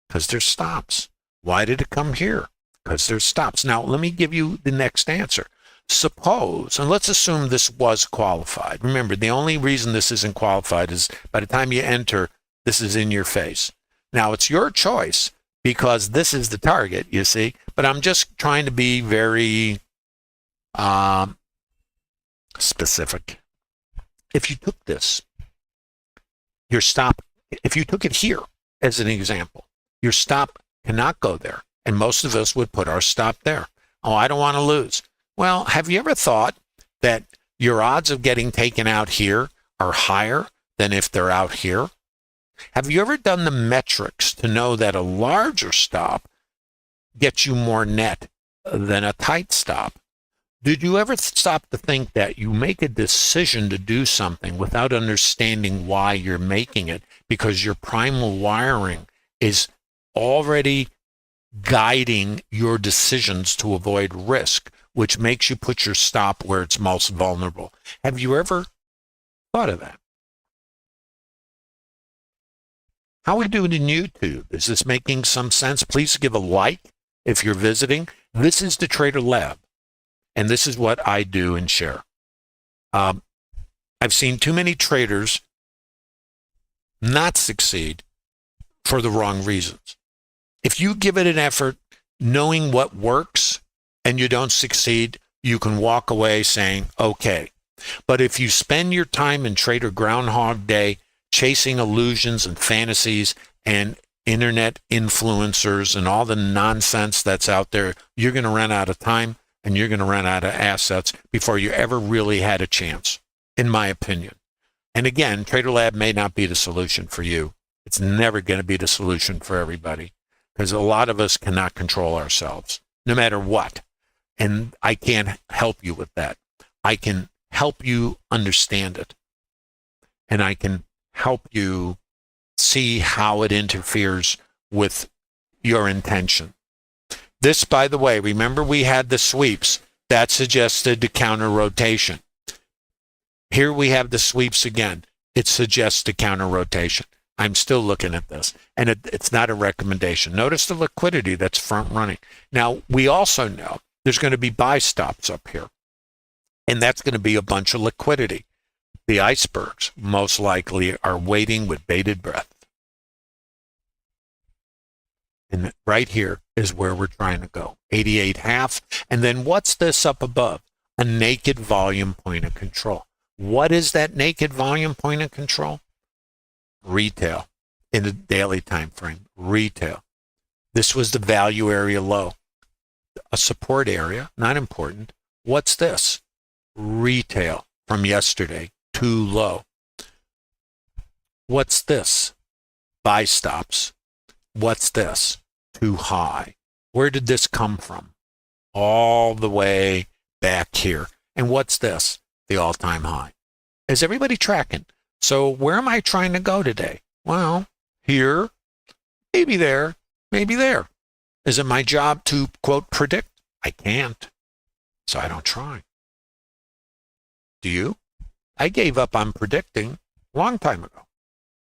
Because there's stops. Why did it come here? Because there's stops. Now, let me give you the next answer. Suppose, and let's assume this was qualified. Remember, the only reason this isn't qualified is by the time you enter, this is in your face. Now, it's your choice because this is the target, you see. But I'm just trying to be very specific. If you took this, your stop, if you took it here as an example, your stop cannot go there. And most of us would put our stop there. Oh, I don't want to lose. Well, have you ever thought that your odds of getting taken out here are higher than if they're out here? Have you ever done the metrics to know that a larger stop gets you more net than a tight stop? Did you ever stop to think that you make a decision to do something without understanding why you're making it because your primal wiring is already guiding your decisions to avoid risk, which makes you put your stop where it's most vulnerable? Have you ever thought of that? How we do it in YouTube? Is this making some sense? Please give a like if you're visiting. This is the TraderLab, and this is what I do and share. I've seen too many traders not succeed for the wrong reasons. If you give it an effort, knowing what works, and you don't succeed, you can walk away saying, okay. But if you spend your time in Trader Groundhog Day chasing illusions and fantasies and internet influencers and all the nonsense that's out there, you're going to run out of time and you're going to run out of assets before you ever really had a chance, in my opinion. And again, TraderLab may not be the solution for you. It's never going to be the solution for everybody because a lot of us cannot control ourselves, no matter what. And I can't help you with that. I can help you understand it. And I can help you see how it interferes with your intention. This, by the way, remember we had the sweeps. That suggested the counter rotation. Here we have the sweeps again. It suggests the counter rotation. I'm still looking at this, and it's not a recommendation. Notice the liquidity that's front running. Now, we also know there's going to be buy stops up here, and that's going to be a bunch of liquidity. The icebergs most likely are waiting with bated breath. And right here is where we're trying to go, 88.5. And then what's this up above? A naked volume point of control. What is that naked volume point of control? Retail in the daily time frame. Retail. This was the value area low. A support area, not important. What's this? Retail from yesterday, too low. What's this? Buy stops. What's this? Too high. Where did this come from? All the way back here. And what's this? The all-time high. Is everybody tracking? So where am I trying to go today? Well, here, maybe there, maybe there. Is it my job to, quote, predict? I can't. So I don't try. Do you? I gave up on predicting a long time ago.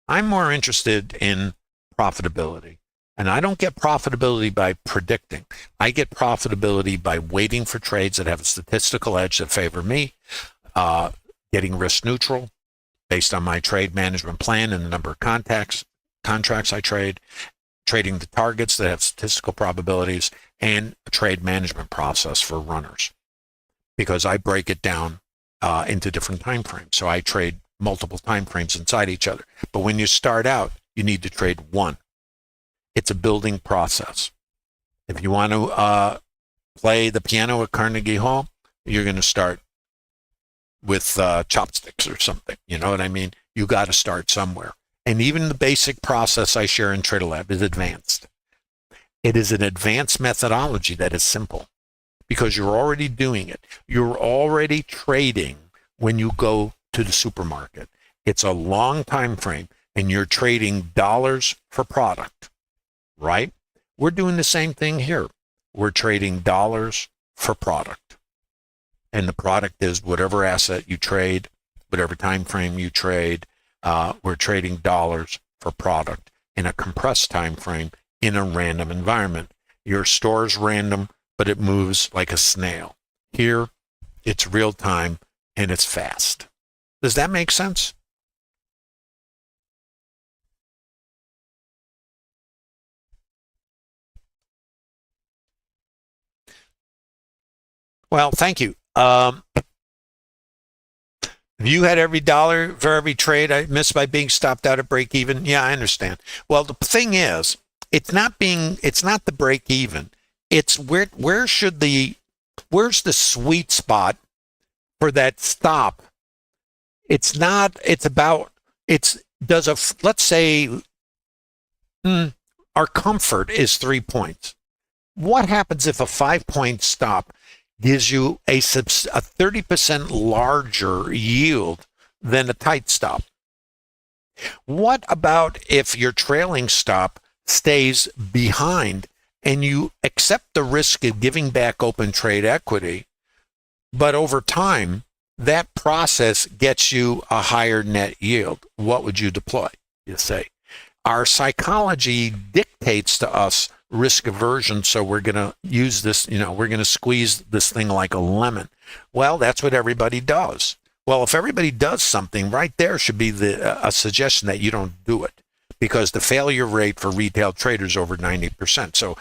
I'm more interested in profitability. And I don't get profitability by predicting. I get profitability by waiting for trades that have a statistical edge that favor me, getting risk neutral based on my trade management plan and the number of contracts I trade, trading the targets that have statistical probabilities, and a trade management process for runners. Because I break it down into different time frames. So I trade multiple time frames inside each other. But when you start out, you need to trade one. It's a building process. If you want to play the piano at Carnegie Hall, you're going to start with chopsticks or something. You know what I mean? You got to start somewhere. And even the basic process I share in TraderLab is advanced. It is an advanced methodology that is simple because you're already doing it. You're already trading when you go to the supermarket. It's a long time frame, and you're trading dollars for product, right? We're doing the same thing here. We're trading dollars for product. And the product is whatever asset you trade, whatever time frame you trade. We're trading dollars for product in a compressed time frame in a random environment. Your store's random, but it moves like a snail. Here, it's real time and it's fast. Does that make sense? Well, thank you. You had every dollar for every trade I missed by being stopped out at break even. Yeah, I understand. Well, the thing is, it's not the break even. It's where's the sweet spot for that stop? Let's say our comfort is 3 points. What happens if a 5-point stop gives you a 30% larger yield than a tight stop? What about if your trailing stop stays behind and you accept the risk of giving back open trade equity, but over time, that process gets you a higher net yield? What would you deploy? You say, our psychology dictates to us risk aversion, so we're going to use this, we're going to squeeze this thing like a lemon. Well, that's what everybody does. Well, if everybody does something, right there should be a suggestion that you don't do it, because the failure rate for retail traders is over 90%. So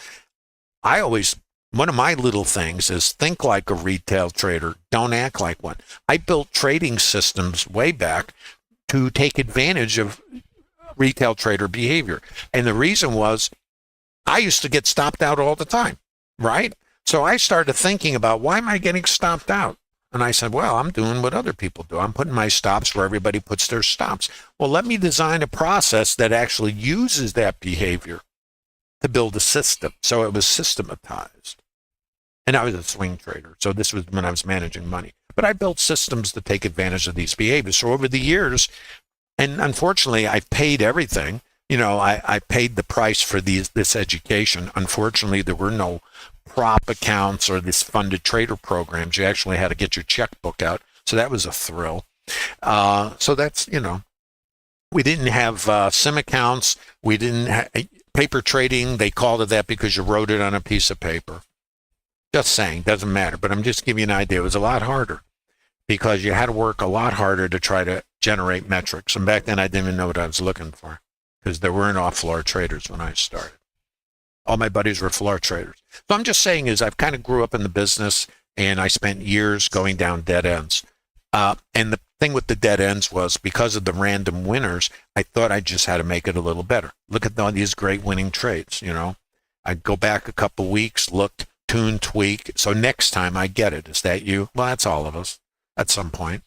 one of my little things is think like a retail trader, don't act like one. I built trading systems way back to take advantage of retail trader behavior. And the reason was I used to get stopped out all the time, right? So I started thinking about, why am I getting stopped out? And I said, well, I'm doing what other people do. I'm putting my stops where everybody puts their stops. Well, let me design a process that actually uses that behavior to build a system. So it was systematized. And I was a swing trader. So this was when I was managing money. But I built systems to take advantage of these behaviors. So over the years, and unfortunately, I've paid everything. I paid the price for this education. Unfortunately, there were no prop accounts or this funded trader programs. You actually had to get your checkbook out. So that was a thrill. So that's, we didn't have SIM accounts. We didn't have paper trading. They called it that because you wrote it on a piece of paper. Just saying, doesn't matter. But I'm just giving you an idea. It was a lot harder because you had to work a lot harder to try to generate metrics. And back then I didn't even know what I was looking for, because there weren't off-floor traders when I started. All my buddies were floor traders. So I'm just saying is I've kind of grew up in the business, and I spent years going down dead ends. And the thing with the dead ends was, because of the random winners, I thought I just had to make it a little better. Look at all these great winning trades, I'd go back a couple weeks, look, tune, tweak. So next time I get it. Is that you? Well, that's all of us at some point,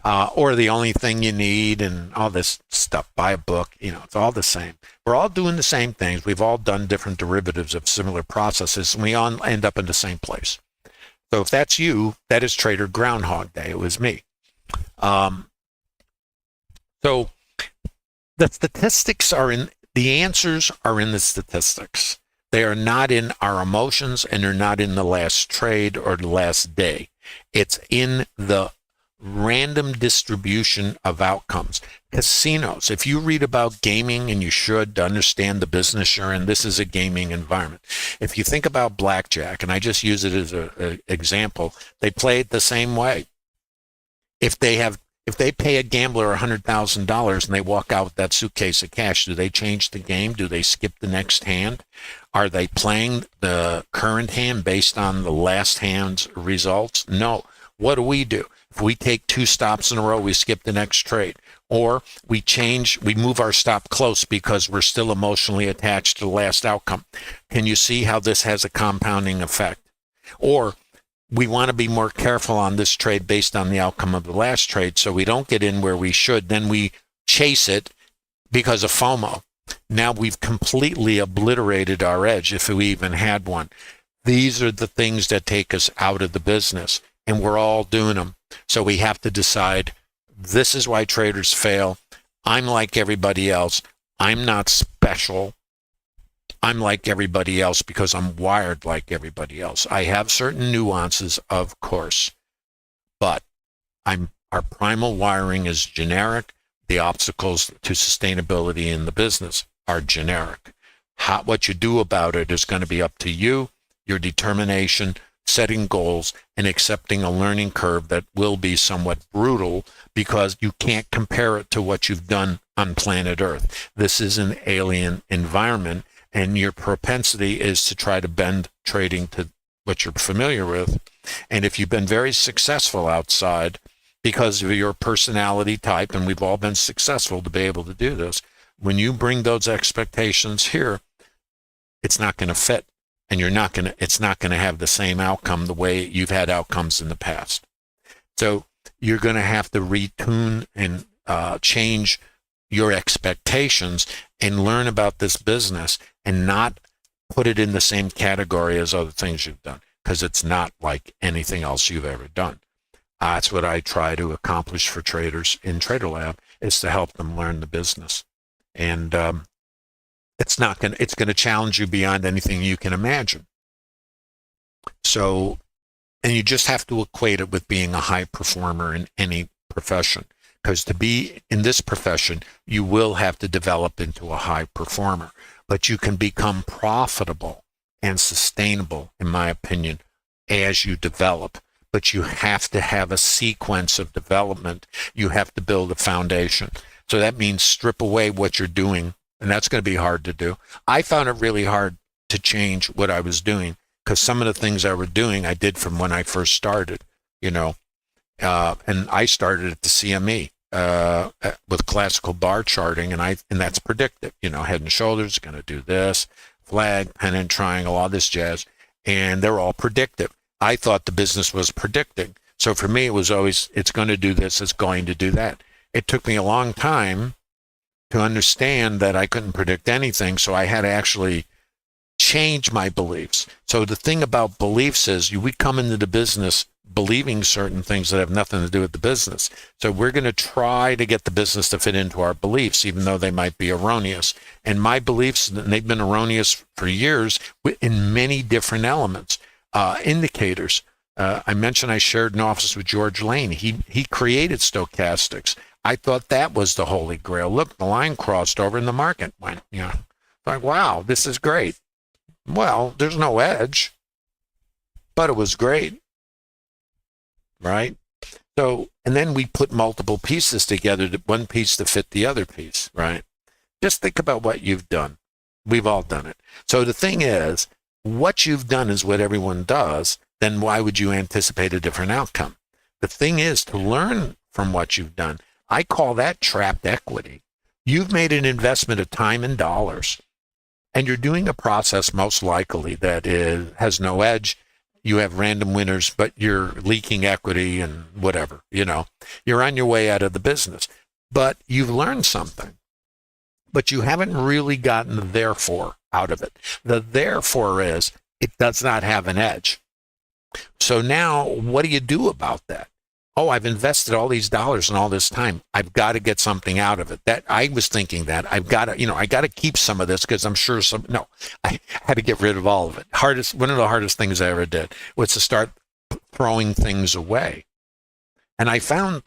or the only thing you need and all this stuff. Buy a book, it's all the same. We're all doing the same things. We've all done different derivatives of similar processes, and we all end up in the same place. So if that's you, that is Trader Groundhog Day. It was me. So the statistics are in, the answers are in the statistics. They are not in our emotions, and they're not in the last trade or the last day. It's in the random distribution of outcomes. Casinos, if you read about gaming, and you should, to understand the business you're in, this is a gaming environment. If you think about blackjack, and I just use it as an example, they play it the same way. If they pay a gambler $100,000 and they walk out with that suitcase of cash, do they change the game? Do they skip the next hand? Are they playing the current hand based on the last hand's results? No. What do? If we take 2 stops in a row, we skip the next trade. Or we move our stop close because we're still emotionally attached to the last outcome. Can you see how this has a compounding effect? Or we want to be more careful on this trade based on the outcome of the last trade, so we don't get in where we should. Then we chase it because of FOMO. Now we've completely obliterated our edge, if we even had one. These are the things that take us out of the business, and we're all doing them. So we have to decide, this is why traders fail. I'm like everybody else. I'm not special. I'm like everybody else because I'm wired like everybody else. I have certain nuances, of course, but our primal wiring is generic. The obstacles to sustainability in the business are generic. What you do about it is going to be up to you, your determination, setting goals, and accepting a learning curve that will be somewhat brutal because you can't compare it to what you've done on planet Earth. This is an alien environment, and your propensity is to try to bend trading to what you're familiar with. And if you've been very successful outside because of your personality type, and we've all been successful to be able to do this, when you bring those expectations here, it's not going to fit. And it's not going to have the same outcome the way you've had outcomes in the past. So you're going to have to retune and change your expectations and learn about this business and not put it in the same category as other things you've done, because it's not like anything else you've ever done. That's what I try to accomplish for traders in TraderLab, is to help them learn the business. And it's going to challenge you beyond anything you can imagine. So, and you just have to equate it with being a high performer in any profession, because to be in this profession, you will have to develop into a high performer, but you can become profitable and sustainable, in my opinion, as you develop. But you have to have a sequence of development. You have to build a foundation. So that means strip away what you're doing, and that's going to be hard to do. I found it really hard to change what I was doing, because some of the things I was doing, I did from when I first started, and I started at the CME with classical bar charting, and that's predictive. Head and shoulders, going to do this, flag, pennant, triangle, all this jazz, and they're all predictive. I thought the business was predicting. So for me, it was always, it's going to do this, it's going to do that. It took me a long time to understand that I couldn't predict anything, so I had to actually change my beliefs. So the thing about beliefs is we come into the business believing certain things that have nothing to do with the business. So we're going to try to get the business to fit into our beliefs, even though they might be erroneous. And my beliefs, they've been erroneous for years in many different elements. Indicators. I mentioned I shared an office with George Lane. He created stochastics. I thought that was the holy grail. Look, the line crossed over and the market went, like, wow, this is great. Well, there's no edge, but it was great, right? So, and then we put multiple pieces together, one piece to fit the other piece, right? Just think about what you've done. We've all done it. So the thing is, what you've done is what everyone does, then why would you anticipate a different outcome? The thing is to learn from what you've done. I call that trapped equity. You've made an investment of time and dollars, and you're doing a process most likely that has no edge. You have random winners, but you're leaking equity and whatever, You're on your way out of the business, but you've learned something. But you haven't really gotten the therefore out of it. The therefore is it does not have an edge. So now what do you do about that? oh, I've invested all these dollars and all this time. I've got to get something out of it. That I was thinking that I've got to, I got to keep some of this because I'm sure no, I had to get rid of all of it. One of the hardest things I ever did was to start throwing things away. And I found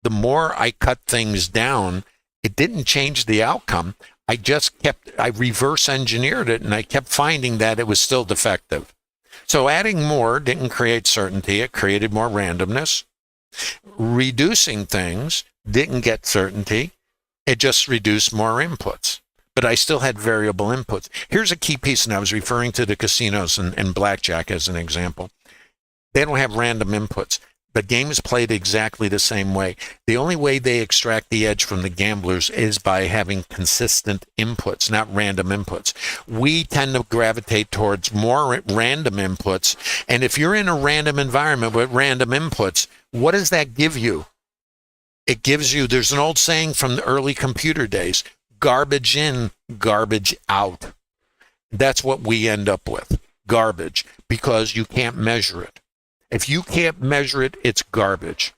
the more I cut things down, it didn't change the outcome. I reverse engineered it, and I kept finding that it was still defective. So adding more didn't create certainty. It created more randomness. Reducing things didn't get certainty. It just reduced more inputs. But I still had variable inputs. Here's a key piece, and I was referring to the casinos and blackjack as an example. They don't have random inputs. The game is played exactly the same way. The only way they extract the edge from the gamblers is by having consistent inputs, not random inputs. We tend to gravitate towards more random inputs. And if you're in a random environment with random inputs, what does that give you? It gives you, there's an old saying from the early computer days, garbage in, garbage out. That's what we end up with, garbage, because you can't measure it. If you can't measure it, it's garbage.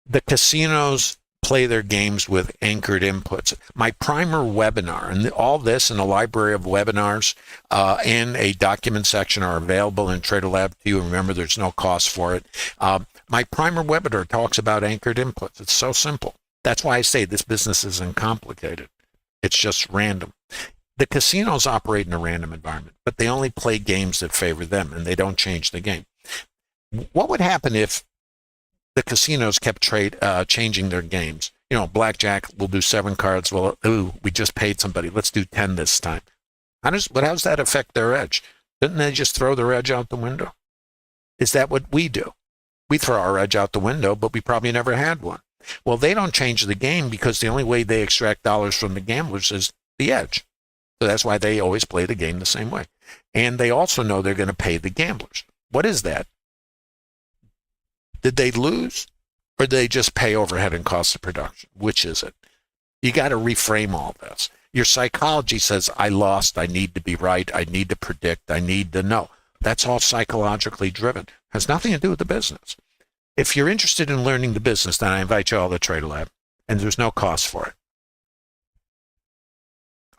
The casinos play their games with anchored inputs. My primer webinar, and all this in a library of webinars and a document section are available in TraderLab to you. Remember, there's no cost for it. My primer webinar talks about anchored inputs. It's so simple. That's why I say this business isn't complicated. It's just random. The casinos operate in a random environment, but they only play games that favor them, and they don't change the game. What would happen if the casinos kept changing their games? Blackjack will do 7 cards. Well, we just paid somebody. Let's do 10 this time. How does that affect their edge? Didn't they just throw their edge out the window? Is that what we do? We throw our edge out the window, but we probably never had one. Well, they don't change the game because the only way they extract dollars from the gamblers is the edge. So that's why they always play the game the same way. And they also know they're going to pay the gamblers. What is that? Did they lose, or did they just pay overhead and cost of production? Which is it? You got to reframe all this. Your psychology says, I lost, I need to be right, I need to predict, I need to know. That's all psychologically driven. It has nothing to do with the business. If you're interested in learning the business, then I invite you all to TraderLab, and there's no cost for it.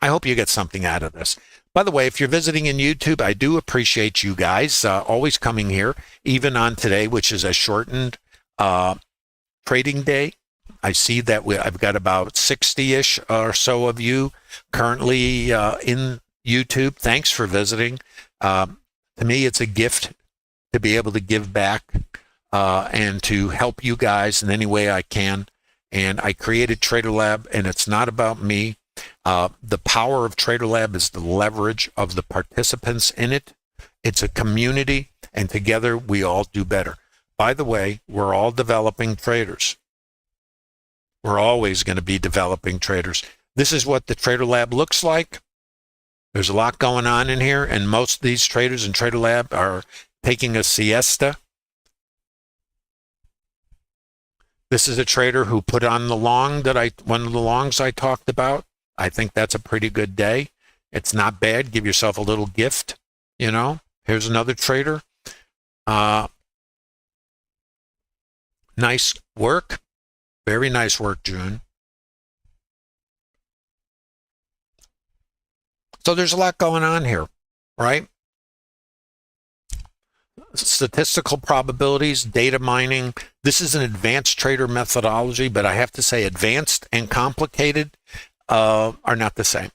I hope you get something out of this. By the way, if you're visiting in YouTube, I do appreciate you guys always coming here, even on today, which is a shortened trading day. I see that I've got about 60-ish or so of you currently in YouTube. Thanks for visiting. To me, it's a gift to be able to give back and to help you guys in any way I can. And I created TraderLab, and it's not about me. The power of TraderLab is the leverage of the participants in it. It's a community, and together we all do better. By the way, we're all developing traders. We're always going to be developing traders. This is what the TraderLab looks like. There's a lot going on in here, and most of these traders in TraderLab are taking a siesta. This is a trader who put on the long one of the longs I talked about. I think that's a pretty good day. It's not bad. Give yourself a little gift, Here's another trader. Nice work. Very nice work, June. So there's a lot going on here, right? Statistical probabilities, data mining. This is an advanced trader methodology, but I have to say advanced and complicated are not the same.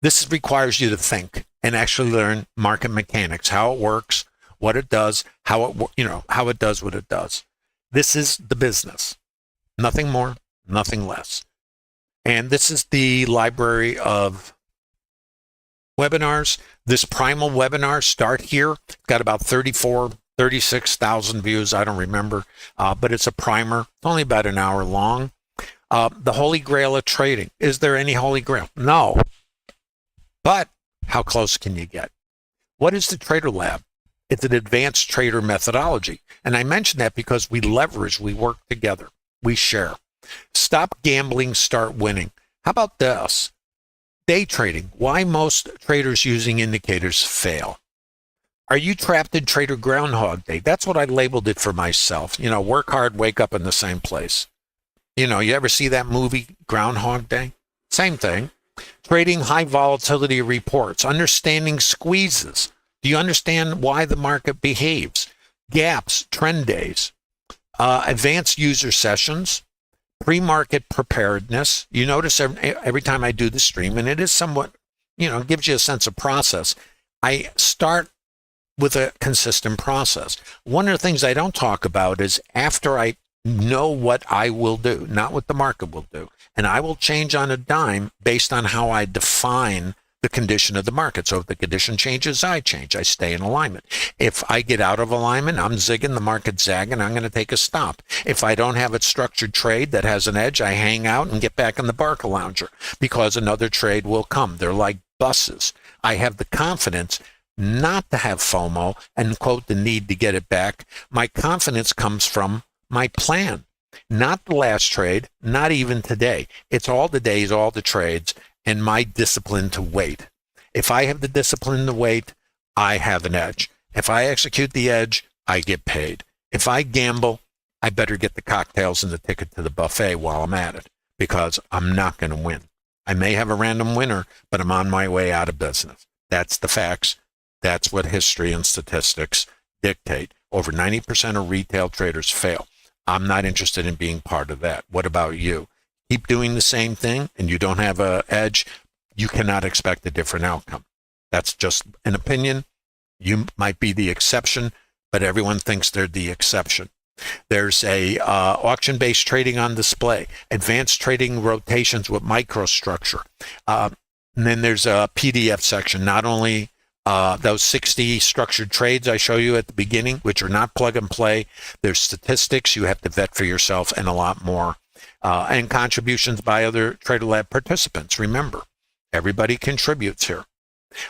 This requires you to think and actually learn market mechanics, how it works, what it does, how it does what it does. This is the business. Nothing more, nothing less. And this is the library of webinars. This primal webinar, start here. Got about 36,000 views. I don't remember, but it's a primer. It's only about an hour long. The Holy Grail of trading. Is there any Holy Grail? No. But how close can you get? What is the TraderLab? It's an advanced trader methodology. And I mention that because we leverage, we work together, we share. Stop gambling, start winning. How about this? Day trading. Why most traders using indicators fail. Are you trapped in Trader Groundhog Day? That's what I labeled it for myself. Work hard, wake up in the same place. You ever see that movie, Groundhog Day? Same thing. Trading high volatility reports, understanding squeezes. Do you understand why the market behaves? Gaps, trend days, advanced user sessions, pre-market preparedness. You notice every time I do the stream, and it is somewhat, gives you a sense of process. I start with a consistent process. One of the things I don't talk about is after I know what I will do, not what the market will do. And I will change on a dime based on how I define the condition of the market. So if the condition changes, I change. I stay in alignment. If I get out of alignment, I'm zigging, the market's zagging, I'm going to take a stop. If I don't have a structured trade that has an edge, I hang out and get back in the Barca Lounger because another trade will come. They're like buses. I have the confidence not to have FOMO and, quote, the need to get it back. My confidence comes from my plan, not the last trade, not even today. It's all the days, all the trades, and my discipline to wait. If I have the discipline to wait, I have an edge. If I execute the edge, I get paid. If I gamble, I better get the cocktails and the ticket to the buffet while I'm at it, because I'm not going to win. I may have a random winner, but I'm on my way out of business. That's the facts. That's what history and statistics dictate. Over 90% of retail traders fail. I'm not interested in being part of that. What about you? Keep doing the same thing and you don't have an edge, you cannot expect a different outcome. That's just an opinion. You might be the exception, but everyone thinks they're the exception. There's a auction-based trading on display, advanced trading rotations with microstructure. And then there's a PDF section, not only those 60 structured trades I show you at the beginning, which are not plug and play. There's statistics you have to vet for yourself and a lot more. And contributions by other TraderLab participants. Remember, everybody contributes here.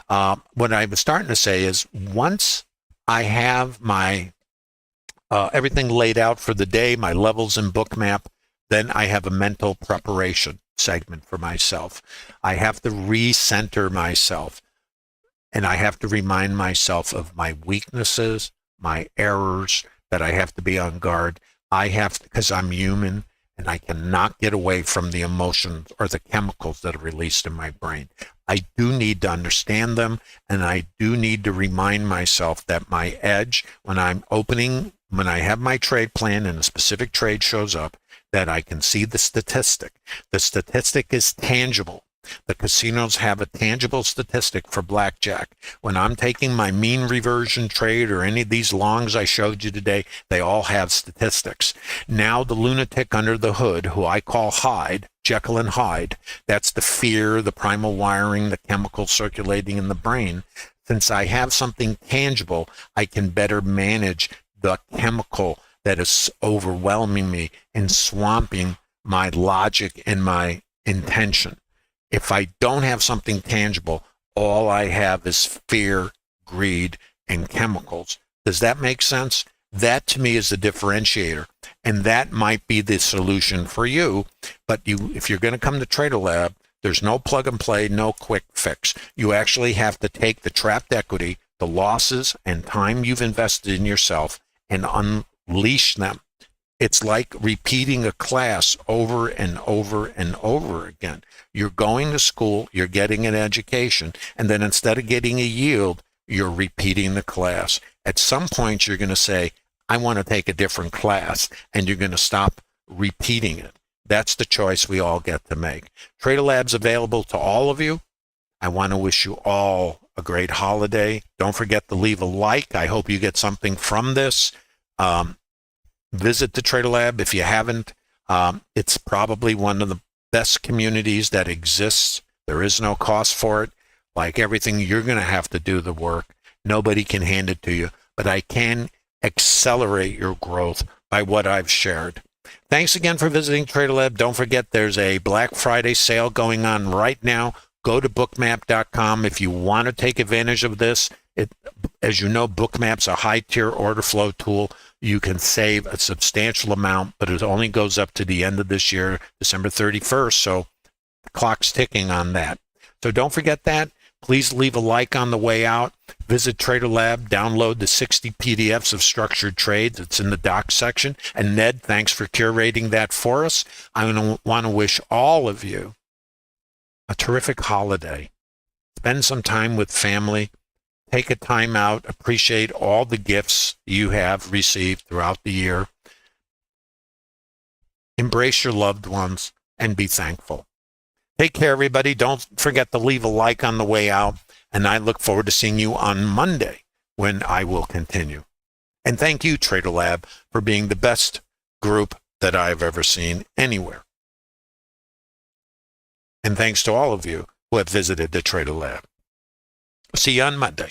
What I was starting to say is once I have my everything laid out for the day, my levels in Bookmap, then I have a mental preparation segment for myself. I have to recenter myself. And I have to remind myself of my weaknesses, my errors, that I have to be on guard. I have to, because I'm human and I cannot get away from the emotions or the chemicals that are released in my brain. I do need to understand them, and I do need to remind myself that my edge, when I'm opening, when I have my trade plan and a specific trade shows up, that I can see the statistic. The statistic is tangible. The casinos have a tangible statistic for blackjack. When I'm taking my mean reversion trade or any of these longs I showed you today, they all have statistics. Now the lunatic under the hood, who I call Hyde, Jekyll and Hyde, that's the fear, the primal wiring, the chemicals circulating in the brain. Since I have something tangible, I can better manage the chemical that is overwhelming me and swamping my logic and my intention. If I don't have something tangible, all I have is fear, greed, and chemicals. Does that make sense? That to me is the differentiator. And that might be the solution for you. But if you're going to come to TraderLab, there's no plug and play, no quick fix. You actually have to take the trapped equity, the losses and time you've invested in yourself, and unleash them. It's like repeating a class over and over and over again. You're going to school, you're getting an education, and then instead of getting a yield, you're repeating the class. At some point, you're going to say, I want to take a different class, and you're going to stop repeating it. That's the choice we all get to make. TraderLab's available to all of you. I want to wish you all a great holiday. Don't forget to leave a like. I hope you get something from this. Visit the TraderLab if you haven't. It's probably one of the best communities that exists. There is no cost for it. Like everything, you're going to have to do the work. Nobody can hand it to you, but I can accelerate your growth by what I've shared. Thanks again for visiting TraderLab. Don't forget there's a Black Friday sale going on right now. Go to bookmap.com if you want to take advantage of this. As you know, Bookmap's a high-tier order flow tool. You can save a substantial amount, but it only goes up to the end of this year, December 31st, so the clock's ticking on that. So don't forget that. Please leave a like on the way out. Visit TraderLab, download the 60 PDFs of structured trades. It's in the docs section. And Ned, thanks for curating that for us. I want to wish all of you a terrific holiday. Spend some time with family. Take a time out. Appreciate all the gifts you have received throughout the year. Embrace your loved ones and be thankful. Take care, everybody. Don't forget to leave a like on the way out. And I look forward to seeing you on Monday when I will continue. And thank you, TraderLab, for being the best group that I've ever seen anywhere. And thanks to all of you who have visited the TraderLab. See you on Monday.